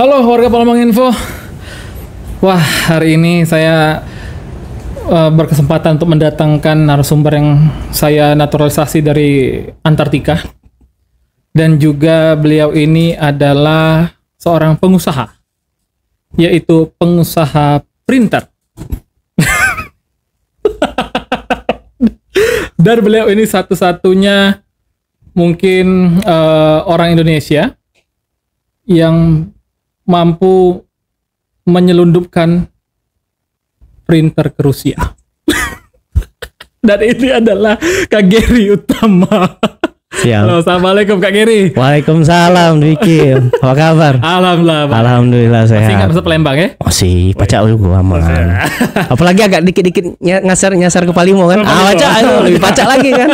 Halo warga Palembang Info. Wah, hari ini saya berkesempatan untuk mendatangkan narasumber yang saya naturalisasi dari Antartika. Dan juga beliau ini adalah seorang pengusaha, yaitu pengusaha printer. Dan beliau ini satu-satunya mungkin orang Indonesia yang mampu menyelundupkan printer ke Rusia. Dan ini adalah Kak Gary Utama. Siap. Halo, assalamualaikum Kak Gary. Waalaikumsalam Diki. Apa kabar? Alhamdulillah. Alhamdulillah sehat. Masih nggak bisa Palembang ya? Masih pacak juga aman. Apalagi agak dikit-dikit nyasar ke Palimo kan. Pacak itu lebih pacak lagi kan.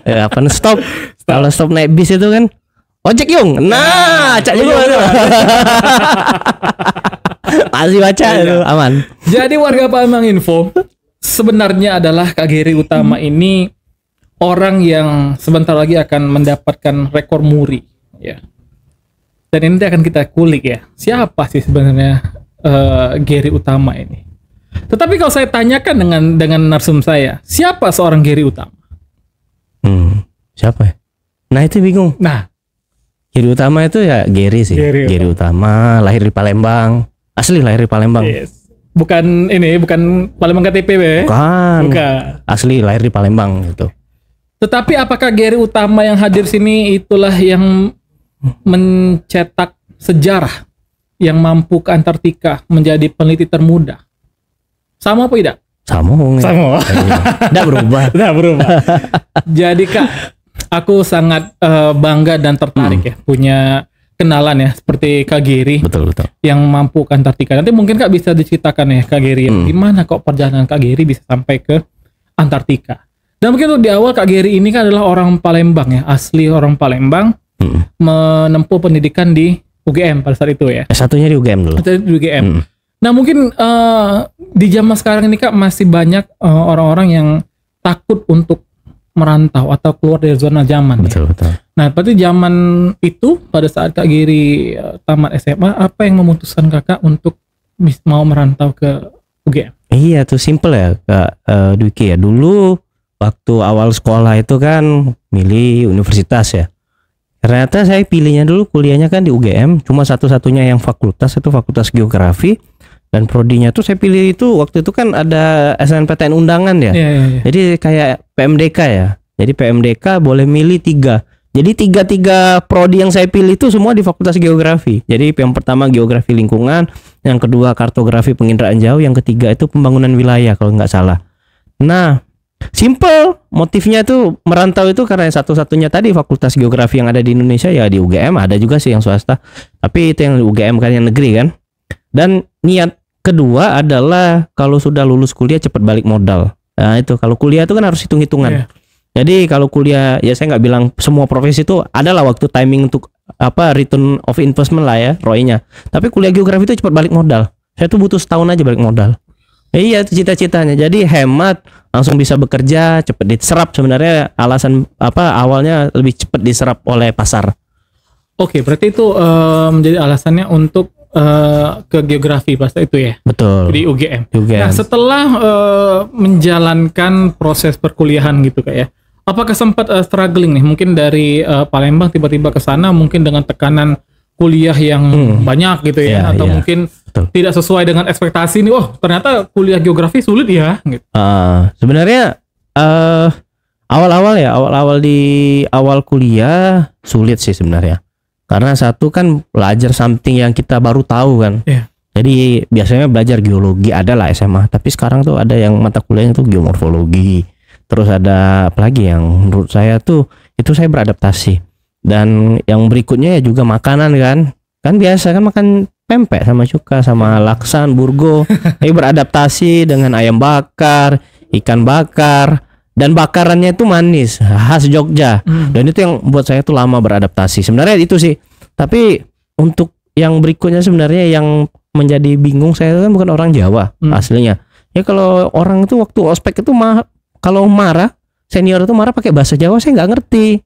Ya apa stop. Kalau stop naik bis itu kan ojek yung. Nah, acak juga itu. Masih baca itu aman. Jadi warga Palembang Info, sebenarnya adalah Kak Gary Utama ini orang yang sebentar lagi akan mendapatkan rekor muri, ya. Dan ini akan kita kulik ya. Siapa sih sebenarnya Gary Utama ini? Tetapi kalau saya tanyakan dengan narsum saya, siapa seorang Gary Utama? Siapa ya? Nah itu bingung. Nah, Gary Utama itu ya Gary sih. Gary Utama lahir di Palembang. Asli lahir di Palembang. yes. Bukan Palembang KTP ya? Bukan. Bukan. Asli lahir di Palembang gitu. Tetapi apakah Gary Utama yang hadir sini itulah yang mencetak sejarah yang mampu ke Antartika menjadi peneliti termuda? Sama apa tidak? Sama. Nggak berubah. Nggak berubah. Jadi Kak, aku sangat bangga dan tertarik ya punya kenalan ya seperti Kak Gary. Betul. Yang mampu ke Antartika. Nanti mungkin Kak bisa diceritakan ya Kak Gary, gimana kok perjalanan Kak Gary bisa sampai ke Antartika. Dan mungkin untuk di awal Kak Gary ini kan adalah orang Palembang ya, asli orang Palembang, menempuh pendidikan di UGM pada saat itu ya. Satunya di UGM dulu. Di UGM. Nah mungkin di zaman sekarang ini Kak masih banyak orang-orang yang takut untuk merantau atau keluar dari zona zaman. Betul. Nah, berarti zaman itu pada saat Kak Gary tamat SMA, apa yang memutuskan Kakak untuk mau merantau ke UGM? Iya tuh simple ya Kak Dwiki ya. Dulu waktu awal sekolah itu kan milih universitas ya. Ternyata saya pilihnya dulu kuliahnya kan di UGM, cuma satu-satunya yang fakultas itu fakultas geografi. Dan prodinya tuh saya pilih itu waktu itu kan ada SNMPTN undangan ya. Yeah. Jadi kayak PMDK ya. Jadi PMDK boleh milih 3. Jadi tiga prodi yang saya pilih itu semua di fakultas geografi. Jadi yang pertama geografi lingkungan, yang kedua kartografi penginderaan jauh, yang ketiga itu pembangunan wilayah kalau nggak salah. Nah, simple motifnya tuh merantau itu karena satu-satunya tadi fakultas geografi yang ada di Indonesia ya di UGM, ada juga sih yang swasta. Tapi itu yang di UGM kan yang negeri kan. Dan niat kedua adalah kalau sudah lulus kuliah cepat balik modal. Nah itu kalau kuliah itu kan harus hitung-hitungan. Yeah. Jadi kalau kuliah ya saya nggak bilang semua profesi itu adalah waktu timing untuk return of investment lah ya ROI-nya. Tapi kuliah geografi itu cepat balik modal. Saya tuh butuh setahun aja balik modal. Iya itu cita-citanya. Jadi hemat, langsung bisa bekerja, cepat diserap sebenarnya alasan awalnya lebih cepat diserap oleh pasar. Oke, berarti itu menjadi alasannya untuk ke geografi pas itu ya. Betul. Di UGM. UGM. Nah, setelah menjalankan proses perkuliahan gitu Kak ya. Apakah sempat struggling nih mungkin dari Palembang tiba-tiba ke sana mungkin dengan tekanan kuliah yang banyak gitu ya atau mungkin tidak sesuai dengan ekspektasi nih. Oh, ternyata kuliah geografi sulit ya gitu. Sebenarnya awal-awal di awal kuliah sulit sih sebenarnya. Karena satu kan belajar something yang kita baru tahu kan. Yeah. Jadi biasanya belajar geologi ada lah SMA, tapi sekarang tuh ada yang mata kuliahnya tuh geomorfologi. Terus ada apalagi yang menurut saya tuh itu saya beradaptasi. Dan yang berikutnya ya juga makanan kan. Kan biasa kan makan pempek sama cuka sama laksan, burgo. Saya beradaptasi dengan ayam bakar, ikan bakar. Dan bakarannya itu manis, khas Jogja. Dan itu yang buat saya tuh lama beradaptasi. Sebenarnya itu sih. Tapi untuk yang berikutnya sebenarnya yang menjadi bingung saya kan bukan orang Jawa aslinya. Ya kalau orang itu waktu ospek itu kalau marah, senior itu marah pakai bahasa Jawa saya nggak ngerti.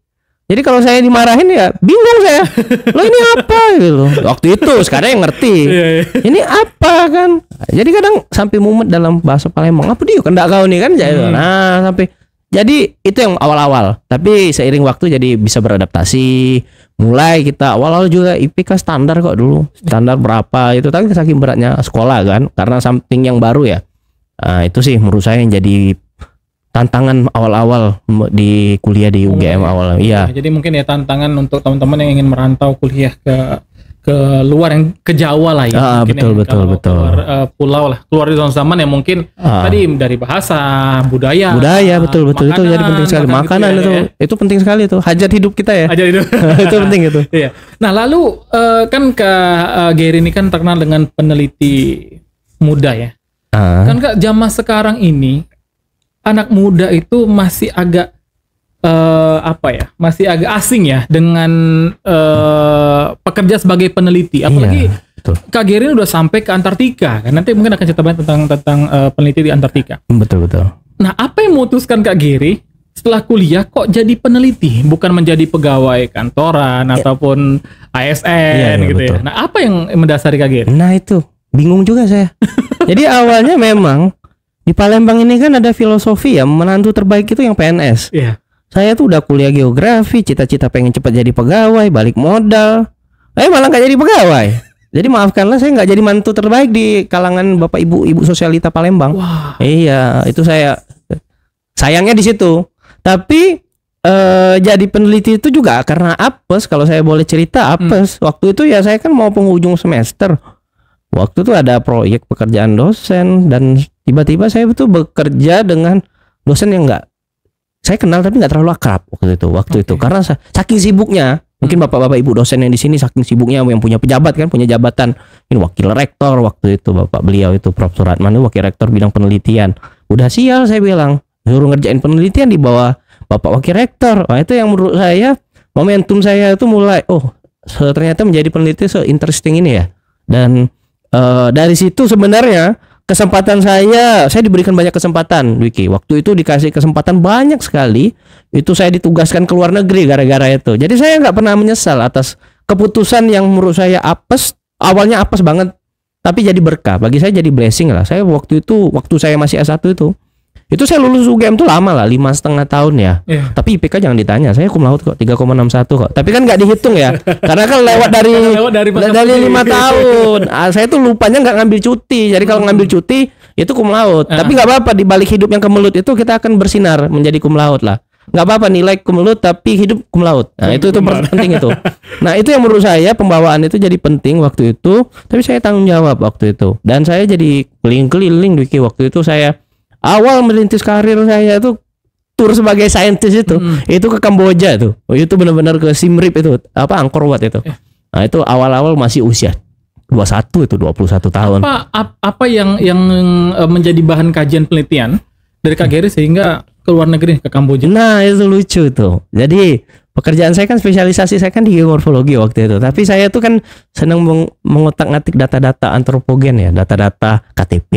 Jadi kalau saya dimarahin ya bingung saya. Lo ini apa gitu. Waktu itu sekarang yang ngerti. Ini apa kan? Jadi kadang sampai mumet dalam bahasa Palembang. Apa dia kendak kau nih kan? Nah sampai. Jadi itu yang awal-awal. Tapi seiring waktu jadi bisa beradaptasi. Mulai kita awal-awal juga IPK standar kok dulu. Standar berapa itu. Tapi saking beratnya sekolah kan. Karena something yang baru ya. Itu sih menurut saya yang jadi tantangan awal-awal di kuliah di UGM awal. Iya. Jadi mungkin ya tantangan untuk teman-teman yang ingin merantau kuliah ke luar, yang ke Jawa lah ya. Betul. Keluar pulau lah, keluar di zona zaman yang mungkin tadi dari bahasa, budaya. Betul makanan, itu jadi penting sekali. Makanan gitu ya, itu penting sekali itu. Hajat hidup kita ya. Hajat hidup. Itu penting itu. Iya. Nah, lalu kan Kak Gary ini kan terkenal dengan peneliti muda ya. Kan Kak zaman sekarang ini anak muda itu masih agak masih agak asing ya dengan pekerja sebagai peneliti, apalagi Kak Gary ini udah sampai ke Antartika kan, nanti mungkin akan cerita banyak tentang peneliti di Antartika. Betul. Nah, apa yang memutuskan Kak Gary setelah kuliah kok jadi peneliti, bukan menjadi pegawai kantoran ataupun ASN gitu ya? Nah, apa yang mendasari Kak Gary? Nah itu bingung juga saya. Jadi awalnya memang di Palembang ini kan ada filosofi ya, menantu terbaik itu yang PNS. Iya. Saya tuh udah kuliah geografi, cita-cita pengen cepat jadi pegawai, balik modal. Malah nggak jadi pegawai. Jadi maafkanlah saya nggak jadi mantu terbaik di kalangan bapak ibu sosialita Palembang. Wah. Iya, itu saya sayangnya di situ. Tapi jadi peneliti itu juga karena apes. Kalau saya boleh cerita apes. Waktu itu ya saya kan mau penghujung semester. Waktu itu ada proyek pekerjaan dosen dan tiba-tiba saya itu bekerja dengan dosen yang saya kenal tapi nggak terlalu akrab waktu itu karena saking sibuknya. Mungkin bapak-bapak ibu dosen yang di sini saking sibuknya, yang punya pejabat kan, punya jabatan ini wakil rektor waktu itu, bapak beliau itu Prof. Suratman itu wakil rektor bidang penelitian. Udah sial saya bilang, suruh ngerjain penelitian di bawah bapak wakil rektor. Nah itu yang menurut saya momentum saya itu mulai ternyata menjadi peneliti se-interesting ini ya. Dan dari situ sebenarnya kesempatan saya diberikan banyak kesempatan, Wiki. Waktu itu dikasih kesempatan banyak sekali. Itu saya ditugaskan ke luar negeri gara-gara itu. Jadi saya nggak pernah menyesal atas keputusan yang menurut saya apes. Awalnya apes banget, tapi jadi berkah. Bagi saya jadi blessing lah. Saya waktu saya masih S1 itu saya lulus UGM tuh lama lah, 5,5 tahun ya. Tapi IPK jangan ditanya, saya cum laude kok, 3,61 kok. Tapi kan nggak dihitung ya, karena kan lewat dari 5 tahun. Saya tuh lupanya nggak ngambil cuti. Jadi kalau ngambil cuti itu cum laude. Tapi nggak apa-apa, di balik hidup yang kemelut itu kita akan bersinar menjadi cum laude lah. Nggak apa-apa nilai cum laude tapi hidup cum laude. Nah itu penting itu. Nah itu yang menurut saya pembawaan itu jadi penting waktu itu. Tapi saya tanggung jawab waktu itu. Dan saya jadi keliling-keliling Wiki waktu itu. Saya awal merintis karir saya itu tur sebagai saintis itu ke Kamboja itu. Itu benar-benar ke Siem Reap itu, Angkor Wat itu. Nah, itu awal-awal masih usia 21 itu 21 tahun. Apa yang menjadi bahan kajian penelitian dari Kak Gary sehingga ke luar negeri, ke Kamboja? Nah, itu lucu tuh. Jadi pekerjaan saya kan spesialisasi saya kan di geomorfologi waktu itu. Tapi saya tuh kan senang mengotak-ngatik data-data antropogen ya, data-data KTP.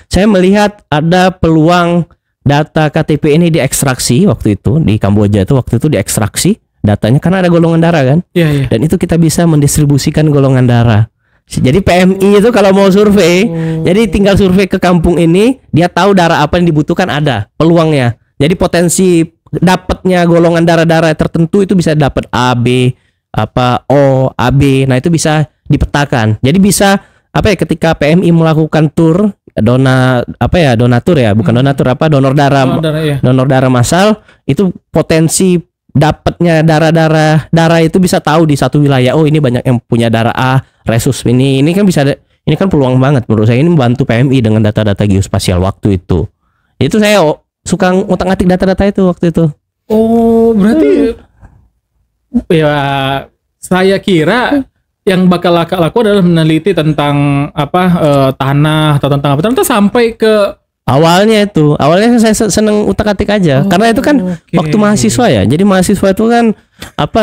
Saya melihat ada peluang data KTP ini diekstraksi waktu itu di Kamboja itu waktu itu diekstraksi datanya karena ada golongan darah kan. Iya. Dan itu kita bisa mendistribusikan golongan darah. Jadi PMI itu kalau mau survei, jadi tinggal survei ke kampung ini, dia tahu darah apa yang dibutuhkan ada peluangnya. Jadi potensi dapatnya golongan darah-darah tertentu itu bisa dapat A, B, O, AB. Nah, itu bisa dipetakan. Jadi bisa ketika PMI melakukan tur donatur ya, bukan donatur donor darah. Donor darah massal itu potensi dapatnya darah itu bisa tahu di satu wilayah. Oh, ini banyak yang punya darah A, resus ini kan bisa, ini kan peluang banget menurut saya, ini membantu PMI dengan data-data geospasial waktu itu. Itu saya suka ngotak-ngatik data-data itu waktu itu. Oh, berarti ya saya kira yang bakal laku adalah meneliti tentang tanah atau tentang apa. Ternyata sampai ke Awalnya saya seneng utak-atik aja, karena itu kan waktu mahasiswa ya. Jadi mahasiswa itu kan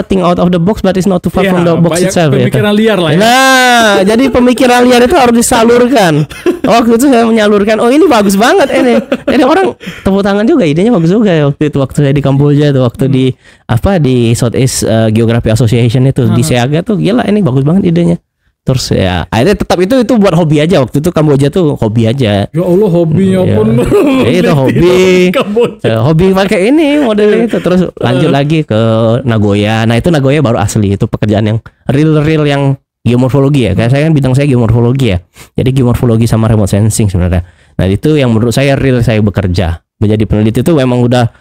think out of the box, but it's not too far from the box itself. Pemikiran liar lah ya. Nah, jadi pemikiran liar itu harus disalurkan. Waktu itu saya menyalurkan, ini bagus banget ini. Jadi orang tepuk tangan juga, idenya bagus juga ya waktu itu. Waktu saya di Kamboja tuh, waktu di Southeast Geography Association itu di Seaga tuh, gila ini bagus banget idenya. Terus ya akhirnya tetap itu buat hobi aja. Waktu itu Kamboja tuh hobi aja. Ya Allah, hobinya pun itu hobi pakai ini model itu. Terus lanjut lagi ke Nagoya. Nah itu Nagoya baru asli, itu pekerjaan yang real yang geomorfologi ya. Kayak saya kan bidang saya geomorfologi ya. Jadi geomorfologi sama remote sensing sebenarnya. Nah itu yang menurut saya real saya bekerja menjadi peneliti itu memang udah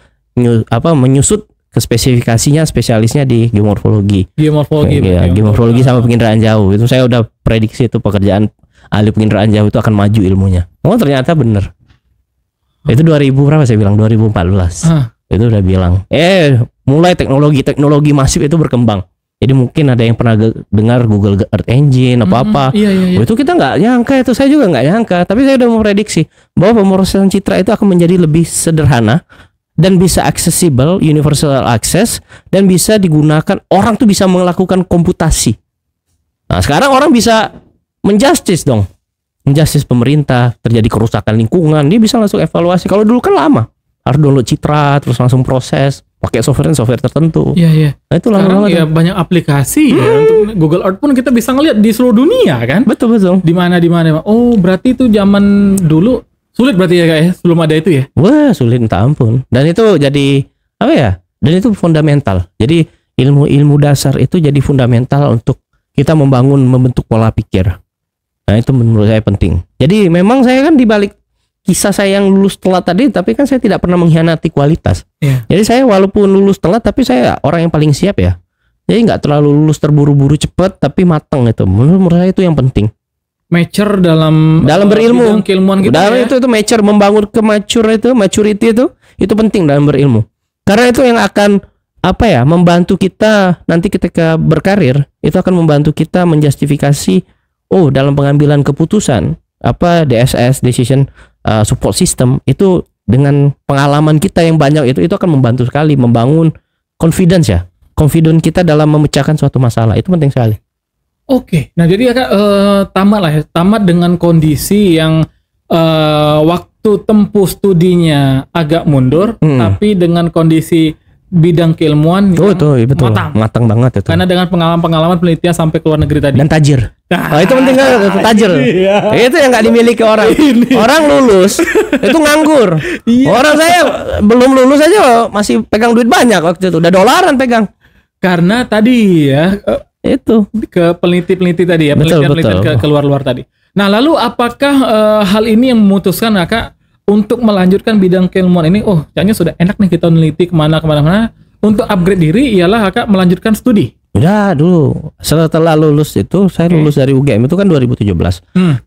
menyusut ke spesifikasinya, spesialisnya di geomorfologi. Geomorfologi sama penginderaan jauh. Itu saya udah prediksi itu pekerjaan ahli penginderaan jauh itu akan maju ilmunya. Oh ternyata bener. Itu 2000 berapa saya bilang? 2014. Itu udah bilang. Mulai teknologi masif itu berkembang. Jadi mungkin ada yang pernah dengar Google Earth Engine apa-apa. Iya. Itu kita nggak nyangka, itu saya juga nggak nyangka. Tapi saya udah memprediksi bahwa pemrosesan citra itu akan menjadi lebih sederhana dan bisa accessible, universal access, dan bisa digunakan, orang tuh bisa melakukan komputasi. Nah sekarang orang bisa menjustice dong, menjustice pemerintah, terjadi kerusakan lingkungan, dia bisa langsung evaluasi. Kalau dulu kan lama, harus download citra, terus langsung proses, pakai software tertentu. Iya. Nah itu lama banget. Ya banyak aplikasi ya, untuk Google Earth pun kita bisa ngeliat di seluruh dunia kan. Betul. Di mana. Oh berarti itu zaman dulu sulit berarti ya kak ya, sebelum ada itu ya? Wah sulit minta ampun. Dan itu jadi apa ya? Dan itu fundamental. Jadi ilmu dasar itu jadi fundamental untuk kita membentuk pola pikir. Nah itu menurut saya penting. Jadi memang saya kan dibalik kisah saya yang lulus telat tadi, tapi kan saya tidak pernah mengkhianati kualitas. Jadi saya walaupun lulus telat, tapi saya orang yang paling siap ya. Jadi nggak terlalu lulus terburu-buru cepat, tapi matang itu. Menurut saya itu yang penting. Mature dalam berilmu, keilmuan kita ya? Itu mature, membangun maturity itu penting dalam berilmu, karena itu yang akan membantu kita nanti ketika berkarir, itu akan membantu kita menjustifikasi dalam pengambilan keputusan DSS, decision support system, itu dengan pengalaman kita yang banyak itu akan membantu sekali membangun confidence kita dalam memecahkan suatu masalah. Itu penting sekali. Oke, nah jadi ya kak, tamat dengan kondisi yang waktu tempuh studinya agak mundur, tapi dengan kondisi bidang keilmuan betul. Matang banget itu. Karena dengan pengalaman penelitian sampai ke luar negeri tadi. Dan tajir. Itu penting kan, tajir. Itu yang nggak dimiliki orang. Orang lulus itu nganggur. Orang saya belum lulus aja masih pegang duit banyak waktu itu, udah dolaran pegang. Karena tadi ya. Itu ke peneliti tadi ya, penelitian ke luar tadi. Nah lalu apakah hal ini yang memutuskan kak untuk melanjutkan bidang keilmuan ini? Kayaknya sudah enak nih kita meneliti kemana untuk upgrade diri, ialah kak melanjutkan studi. Udah dulu setelah lulus itu saya lulus dari UGM itu kan 2017.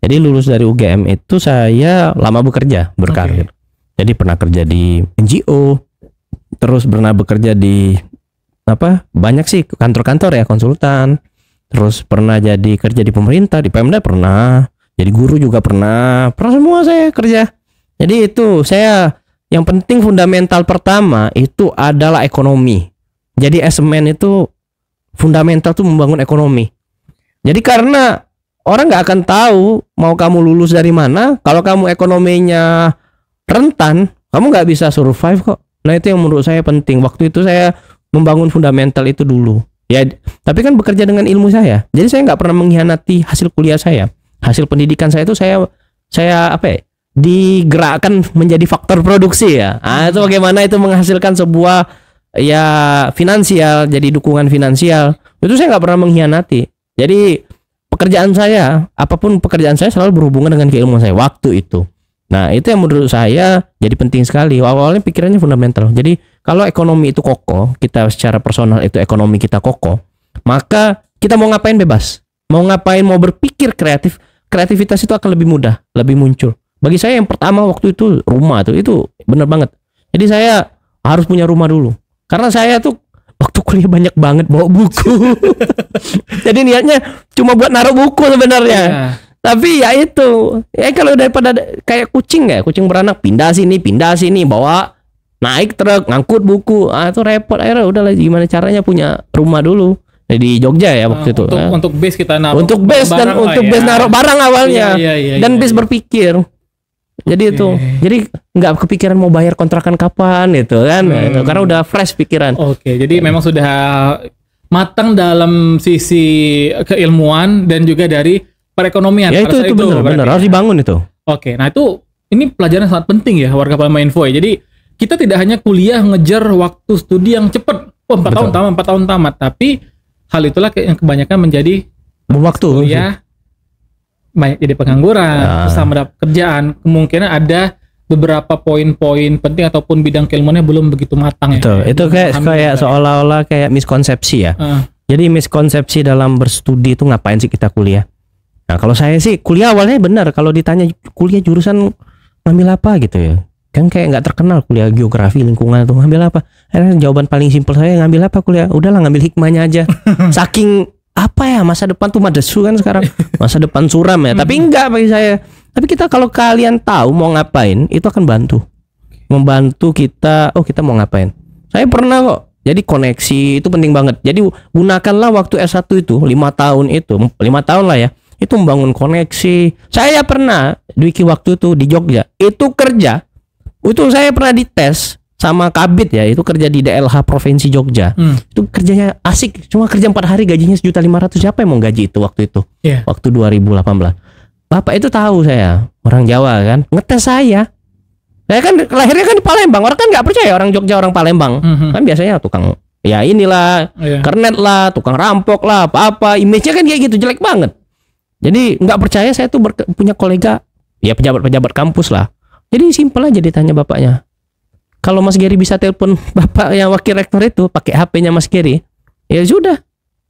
Jadi lulus dari UGM itu saya lama bekerja berkarir. Jadi pernah kerja di NGO, terus pernah bekerja di banyak sih kantor-kantor ya, konsultan. Terus pernah jadi kerja di pemerintah, di Pemda pernah, jadi guru juga pernah semua saya kerja. Jadi itu saya, yang penting fundamental pertama itu adalah ekonomi. Jadi SMN itu fundamental tuh membangun ekonomi. Jadi karena orang nggak akan tahu mau kamu lulus dari mana, kalau kamu ekonominya rentan, kamu nggak bisa survive kok. Nah itu yang menurut saya penting. Waktu itu saya membangun fundamental itu dulu ya, tapi kan bekerja dengan ilmu saya, jadi saya nggak pernah mengkhianati hasil kuliah saya, hasil pendidikan saya itu saya digerakkan menjadi faktor produksi ya. Itu bagaimana itu menghasilkan sebuah finansial, jadi dukungan finansial, itu saya nggak pernah mengkhianati. Jadi apapun pekerjaan saya selalu berhubungan dengan keilmuan saya waktu itu. Nah itu yang menurut saya jadi penting sekali. Awalnya pikirannya fundamental. Jadi kalau ekonomi itu kokoh, kita secara personal itu ekonomi kita kokoh, maka kita mau ngapain bebas. Mau ngapain, mau berpikir kreativitas itu akan lebih mudah, lebih muncul. Bagi saya yang pertama waktu itu rumah itu bener banget. Jadi saya harus punya rumah dulu. Karena saya tuh waktu kuliah banyak banget bawa buku. Jadi niatnya cuma buat naruh buku sebenarnya. Tapi ya itu, ya kalau daripada kayak kucing beranak pindah sini, bawa naik truk, ngangkut buku, itu repot. Akhirnya udahlah gimana caranya punya rumah dulu di Jogja ya waktu itu. Untuk base kita naruh. Untuk base dan untuk base naruh barang awalnya. Dan base berpikir. Jadi itu, jadi nggak kepikiran mau bayar kontrakan kapan itu kan, karena udah fresh pikiran. Oke, jadi memang sudah matang dalam sisi keilmuan dan juga dari perekonomian. Ya itu benar harus dibangun itu. Oke, nah ini pelajaran sangat penting ya warga Palembang Info ya. Jadi kita tidak hanya kuliah ngejar waktu studi yang cepat, 4 tahun tamat, tapi hal itulah yang kebanyakan menjadi waktu kuliah banyak jadi pengangguran, susah mendapat kerjaan, kemungkinan ada beberapa poin-poin penting ataupun bidang keilmuannya belum begitu matang ya. Itu kayak seolah-olah kayak miskonsepsi ya. Jadi miskonsepsi dalam berstudi itu ngapain sih kita kuliah? Nah, kalau saya sih kuliah awalnya benar, kalau ditanya kuliah jurusan ngambil apa gitu ya. Kan kayak nggak terkenal kuliah geografi lingkungan itu ngambil apa? Jawaban paling simpel saya ngambil apa kuliah? Udahlah ngambil hikmahnya aja. Saking apa ya, masa depan tuh madesu kan sekarang. Masa depan suram ya. Tapi enggak bagi saya. Tapi kita kalau kalian tahu mau ngapain, itu akan membantu kita. Oh, kita mau ngapain? Saya pernah kok. Jadi koneksi itu penting banget. Jadi gunakanlah waktu S1 itu 5 tahun itu, 5 tahun lah ya. Itu membangun koneksi. Saya pernah di waktu itu di Jogja, itu kerja. Itu saya pernah dites sama Kabit ya, itu kerja di DLH Provinsi Jogja. Itu kerjanya asik, cuma kerja 4 hari gajinya 1.500.000. Siapa yang mau gaji itu waktu itu? Waktu 2018. Bapak itu tahu saya, orang Jawa kan, ngetes saya. Saya kan lahirnya kan di Palembang, orang kan nggak percaya orang Jogja orang Palembang. Kan biasanya tukang ya inilah, kernet lah, tukang rampok lah, apa-apa, image-nya kan kayak gitu, jelek banget. Jadi nggak percaya saya tuh punya kolega, ya pejabat kampus lah. Jadi simpel aja ditanya bapaknya. Kalau Mas Geri bisa telepon bapak yang wakil rektor itu pakai HP-nya Mas Geri, ya sudah,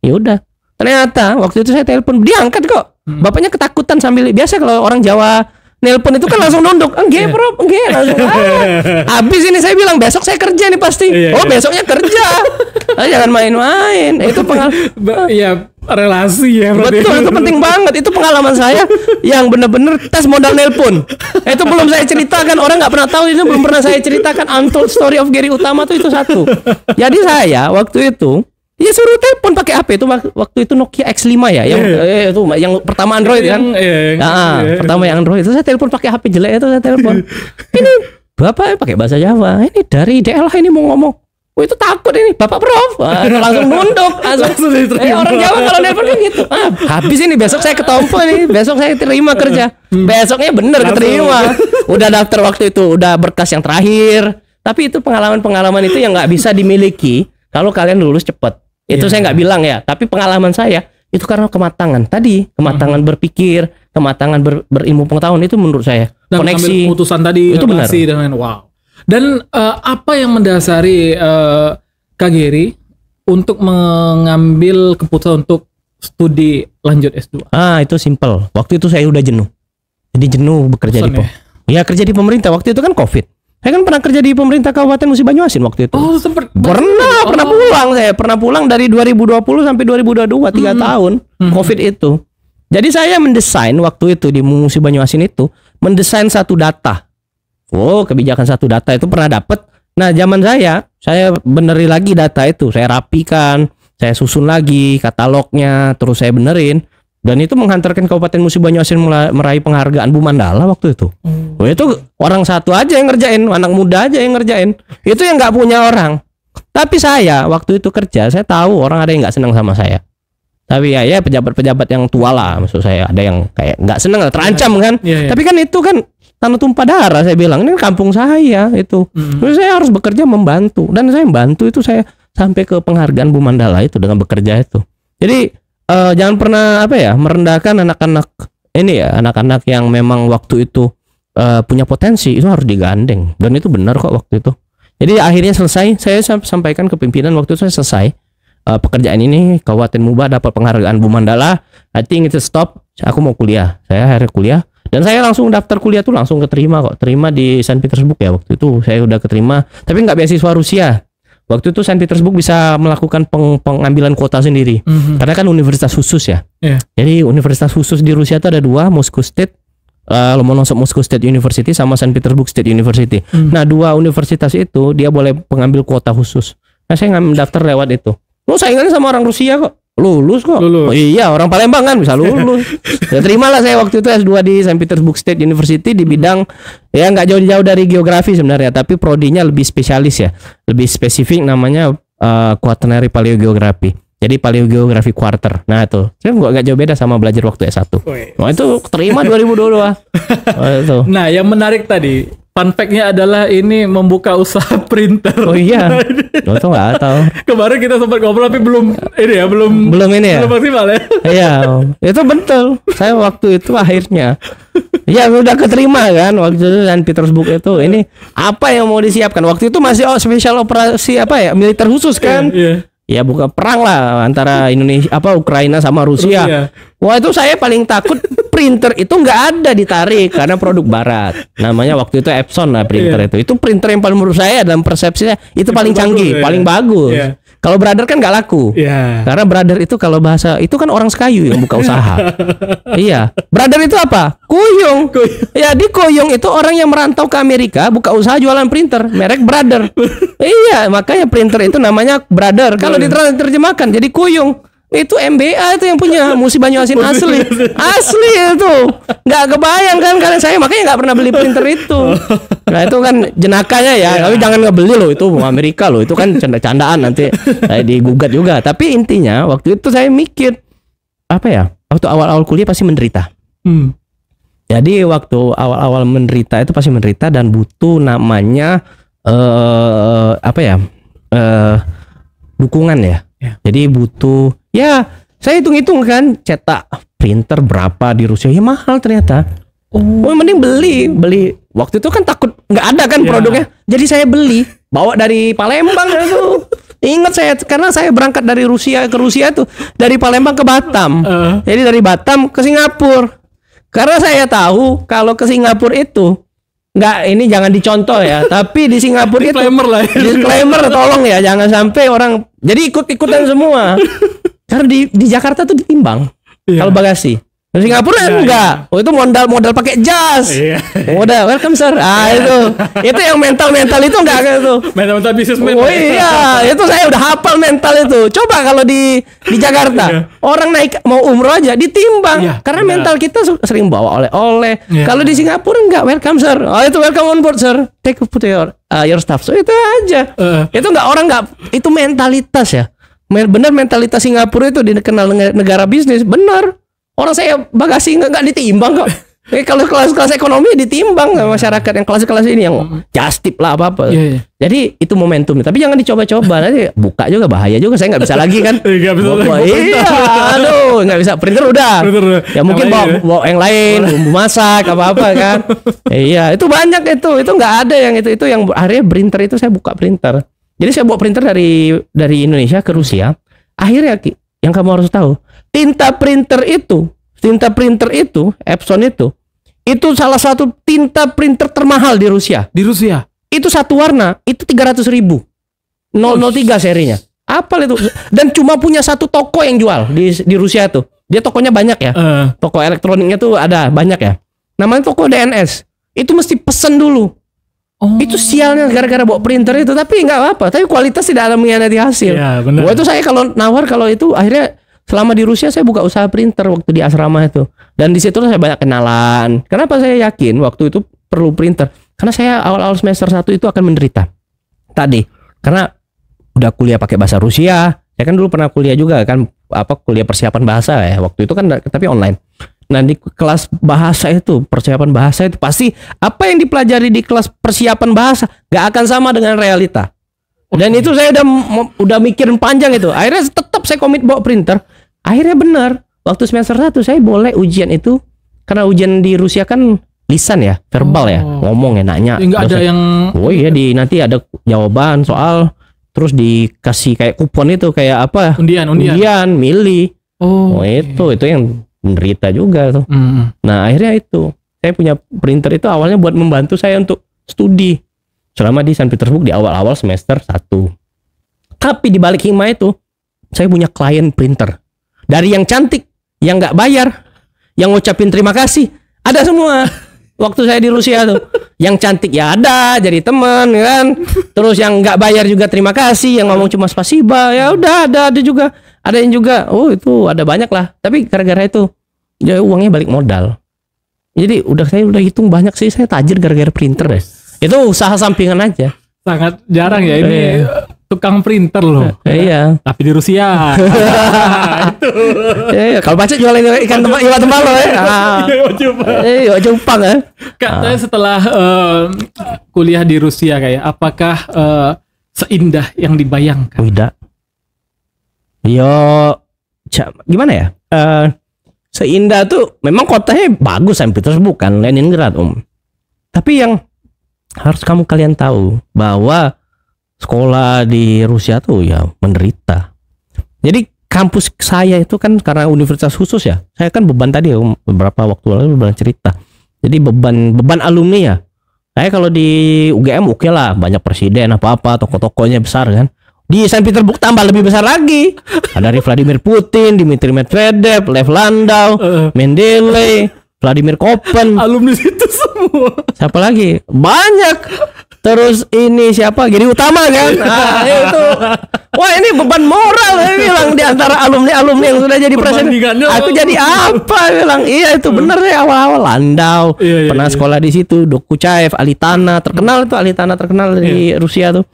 ya udah. Ternyata waktu itu saya telepon, dia angkat kok. Bapaknya ketakutan sambil biasa kalau orang Jawa nelpon itu kan langsung nunduk. Enggak, bro, enggak langsung. Habis ini saya bilang besok saya kerja nih pasti. Besoknya kerja. Jangan main-main. Itu ya relasi ya. Betul, itu penting banget. Itu pengalaman saya yang benar-benar tes modal nelpon. Itu belum saya ceritakan, orang nggak pernah tahu, itu belum pernah saya ceritakan. Untold story of Geri Utama itu satu. Jadi saya waktu itu ya suruh telepon pakai HP itu waktu itu Nokia X5 ya, itu yang pertama Android kan. Pertama yang Android itu saya telepon pakai HP jelek itu, saya telepon. Ini Bapak pakai bahasa Jawa. Ini dari DLH ini mau ngomong. Oh, itu takut ini Bapak Prof. Langsung nunduk. Langsung orang Jawa kalau nelpon kan gitu. Habis ini besok saya ketompo nih. Besok saya terima kerja. Besoknya bener keterima. Udah daftar waktu itu, udah berkas yang terakhir. Tapi itu pengalaman-pengalaman itu yang nggak bisa dimiliki kalau kalian lulus cepat. Itu saya nggak bilang ya, tapi pengalaman saya itu karena kematangan tadi, kematangan berpikir, kematangan berilmu pengetahuan itu menurut saya. Dan koneksi keputusan tadi itu benar. Dan wow. Dan apa yang mendasari Kak Geri untuk mengambil keputusan untuk studi lanjut S2? Itu simple. Waktu itu saya udah jenuh. Jadi jenuh bekerja kerja di pemerintah. Waktu itu kan Covid. Saya kan pernah kerja di pemerintah Kabupaten Musi Banyuasin waktu itu. Oh, sempat. Pernah pulang saya. Pernah pulang dari 2020 sampai 2022, 3 tahun Covid itu. Jadi saya mendesain waktu itu di Musi Banyuasin itu, mendesain satu data. Kebijakan satu data itu pernah dapat. Nah, zaman saya benerin lagi data itu. Saya rapikan, saya susun lagi katalognya, terus saya benerin. Dan itu menghantarkan Kabupaten Musi Banyuasin meraih penghargaan Bu Mandala waktu itu. Itu orang satu aja yang ngerjain, anak muda aja yang ngerjain. Itu yang nggak punya orang. Tapi saya waktu itu kerja, saya tahu orang ada yang nggak senang sama saya. Tapi ya pejabat-pejabat yang tua lah, maksud saya ada yang kayak nggak senang, terancam kan. Tapi kan itu kan tanah tumpah darah, saya bilang ini kampung saya itu. Terus saya harus bekerja membantu, dan saya membantu itu saya sampai ke penghargaan Bu Mandala itu dengan bekerja itu. Jadi jangan pernah merendahkan anak-anak ini ya, anak-anak yang memang waktu itu punya potensi, itu harus digandeng, dan itu benar kok waktu itu. Jadi akhirnya selesai, saya sampaikan ke pimpinan waktu itu saya selesai pekerjaan ini, Kabupaten Muba dapat penghargaan Bu Mandala, I think it's stop, aku mau kuliah. Saya akhirnya kuliah, dan saya langsung daftar kuliah tuh langsung keterima kok, terima di Saint Petersburg ya waktu itu, saya udah keterima, tapi nggak beasiswa Rusia. Waktu itu Saint Petersburg bisa melakukan pengambilan kuota sendiri. Karena kan universitas khusus ya. Jadi universitas khusus di Rusia itu ada 2, Moscow State, Lomonosov Moscow State University sama Saint Petersburg State University. Nah 2 universitas itu dia boleh mengambil kuota khusus. Nah saya nggak mendaftar lewat itu. Saingannya sama orang Rusia kok. Lulus kok. Oh iya, orang Palembang kan bisa lulus. Ya terimalah saya waktu itu S2 di Saint Petersburg State University di bidang ya nggak jauh-jauh dari geografi sebenarnya, tapi prodinya lebih spesialis ya, lebih spesifik namanya quaternary paleogeografi. Jadi paleogeografi quarter. Nah itu, saya nggak jauh beda sama belajar waktu S1. Nah itu terima 2022. Itu. Nah yang menarik tadi, fun fact-nya adalah ini membuka usaha printer. Oh iya, lo tuh nggak tahu. Kemarin kita sempat ngobrol tapi belum maksimal ya. Iya, itu betul. Saya waktu itu akhirnya, ya udah keterima kan waktu itu dan Petersburg itu. Ini apa yang mau disiapkan? Waktu itu masih spesial operasi apa ya, militer khusus kan? Ya bukan perang lah antara Indonesia Ukraina sama Rusia. Wah itu saya paling takut printer itu nggak ada ditarik karena produk barat. Namanya waktu itu Epson lah printer itu. Itu printer yang paling menurut saya dalam persepsinya itu paling canggih, paling bagus. Kalau Brother kan nggak laku. Karena Brother itu kalau bahasa itu kan orang Sekayu yang buka usaha. Iya. Brother itu apa? Kuyung. Ya di Kuyung itu orang yang merantau ke Amerika buka usaha jualan printer merek Brother. Iya, makanya printer itu namanya Brother. Kalau diterjemahkan jadi Kuyung. Itu MBA itu yang punya Musi Banyuasin asli itu nggak kebayang kan kalian, saya makanya nggak pernah beli printer itu. Nah itu kan jenakanya ya, tapi jangan ngebeli loh, itu Amerika loh, itu kan canda-candaan nanti digugat juga. Tapi intinya waktu itu saya mikir apa ya, waktu awal-awal kuliah pasti menderita. Jadi waktu awal-awal menderita itu pasti menderita dan butuh namanya dukungan ya. Jadi butuh ya, saya hitung-hitung kan cetak printer berapa di Rusia ya mahal ternyata. Mending beli. Waktu itu kan takut nggak ada kan produknya. Jadi saya beli, bawa dari Palembang itu. Ingat saya karena saya berangkat dari Rusia ke Rusia itu dari Palembang ke Batam. Jadi dari Batam ke Singapura. Karena saya tahu kalau ke Singapura itu ini jangan dicontoh ya, tapi di Singapura itu disclaimer tolong ya, jangan sampai orang jadi ikut-ikutan semua. Karena di Jakarta tuh ditimbang kalau bagasi. Di Singapura enggak. Oh itu modal pakai jas. Modal welcome sir. Itu yang mental itu enggak gitu. Mental businessman. Oh iya, itu saya udah hafal mental itu. Coba kalau di Jakarta orang naik mau umroh aja ditimbang. Karena mental kita sering bawa oleh-oleh. Kalau di Singapura enggak, welcome sir. Itu welcome on board sir. Take put your stuff. So itu aja. Itu itu mentalitas ya. Benar mentalitas Singapura itu dikenal negara bisnis, benar. Orang saya bagasi nggak ditimbang kok. Kalau kelas ekonomi ditimbang sama masyarakat yang kelas ini yang just tip lah apa. Jadi itu momentum. Tapi jangan dicoba-coba, nanti buka juga bahaya juga. Saya nggak bisa lagi kan. Nggak bisa printer udah. Ya mungkin bawa yang lain, bumbu masak apa kan. Iya itu banyak itu nggak ada yang itu yang akhirnya printer itu saya buka printer. Jadi saya bawa printer dari Indonesia ke Rusia. Akhirnya yang kamu harus tahu, tinta printer itu Epson itu salah satu tinta printer termahal di Rusia. Itu satu warna itu 300.000. 003 serinya. Apa itu? Dan cuma punya satu toko yang jual di Rusia tuh. Dia tokonya banyak ya. Toko elektroniknya tuh ada banyak ya. Namanya toko DNS. Itu mesti pesen dulu. Itu sialnya gara-gara bawa printer itu, tapi nggak apa-apa. Tapi kualitas tidak ada mengkhianati hasil. Wah itu saya kalau nawar kalau itu akhirnya selama di Rusia saya buka usaha printer waktu di asrama itu. Dan di situ saya banyak kenalan. Kenapa saya yakin waktu itu perlu printer? Karena saya awal-awal semester 1 itu akan menderita. Tadi karena udah kuliah pakai bahasa Rusia. Saya kan dulu pernah kuliah juga kan kuliah persiapan bahasa ya. Waktu itu kan tapi online. Nah di kelas bahasa itu persiapan bahasa itu pasti apa yang dipelajari di kelas persiapan bahasa gak akan sama dengan realita. Dan itu saya udah mikirin panjang itu. Akhirnya tetap saya komit bawa printer. Akhirnya benar. Waktu semester 1 saya boleh ujian itu karena ujian di Rusia kan lisan ya, verbal ya, ngomong ya, nanya. Enggak ada yang nanti ada jawaban soal terus dikasih kayak kupon itu kayak apa? Undian, milih. Itu yang menderita juga tuh. Nah akhirnya itu saya punya printer itu awalnya buat membantu saya untuk studi selama di Saint Petersburg di awal-awal semester 1. Tapi di balik hikmah itu, saya punya klien printer. Dari yang cantik, yang nggak bayar, yang ngucapin terima kasih, ada semua. Waktu saya di Rusia tuh, yang cantik ya ada, jadi teman kan. Terus yang nggak bayar juga terima kasih, yang ngomong cuma spasiba, ya udah ada juga. Ada yang juga, oh itu ada banyak lah. Tapi gara-gara itu, ya uangnya balik modal. Jadi saya udah hitung banyak sih, saya tajir gara-gara printer deh. Itu usaha sampingan aja. Sangat jarang ya ini tukang printer loh. Iya. Tapi di Rusia. Itu. Iya, kalau baca jualan ikan tembalo ya. Iya, Jepang ya. Kak, saya setelah kuliah di Rusia kayak apakah seindah yang dibayangkan? Tidak. Yo, gimana ya? Seindah tuh memang kotanya bagus, Saint Petersburg kan, Leningrad Tapi yang harus kalian tahu bahwa sekolah di Rusia tuh ya menderita. Jadi kampus saya itu kan karena universitas khusus ya. Saya kan beban tadi beberapa waktu lalu beban cerita. Jadi beban alumni ya. Saya kalau di UGM oke lah, banyak presiden apa-apa, tokoh-tokohnya besar kan. Di Saint Petersburg tambah lebih besar lagi. Ada dari Vladimir Putin, Dmitry Medvedev, Lev Landau, Mendeley, Vladimir Koppen. Alumni situ semua. Siapa lagi? Banyak. Terus ini siapa? Giri Utama kan? Nah, itu. Wah, ini beban moral saya bilang di antara alumni yang sudah jadi presiden. Aku jadi apa? Bilang, iya itu benar deh awal-awal Landau. Pernah sekolah di situ, Dokuchaev, Alitana, terkenal di Rusia tuh.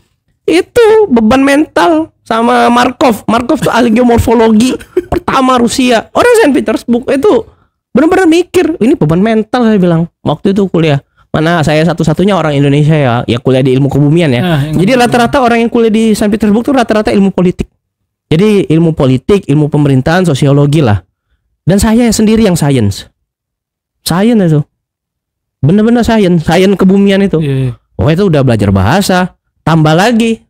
Itu beban mental sama Markov tuh ahli geomorfologi pertama Rusia. Orang Saint Petersburg itu benar-benar mikir, ini beban mental saya bilang. Waktu itu kuliah. Mana saya satu-satunya orang Indonesia ya kuliah di ilmu kebumian ya. Jadi rata-rata orang yang kuliah di Saint Petersburg tuh rata-rata ilmu politik. Jadi ilmu politik, ilmu pemerintahan, sosiologi lah. Dan saya sendiri yang science itu. Benar-benar science kebumian itu. Oh, itu udah belajar bahasa. Tambah lagi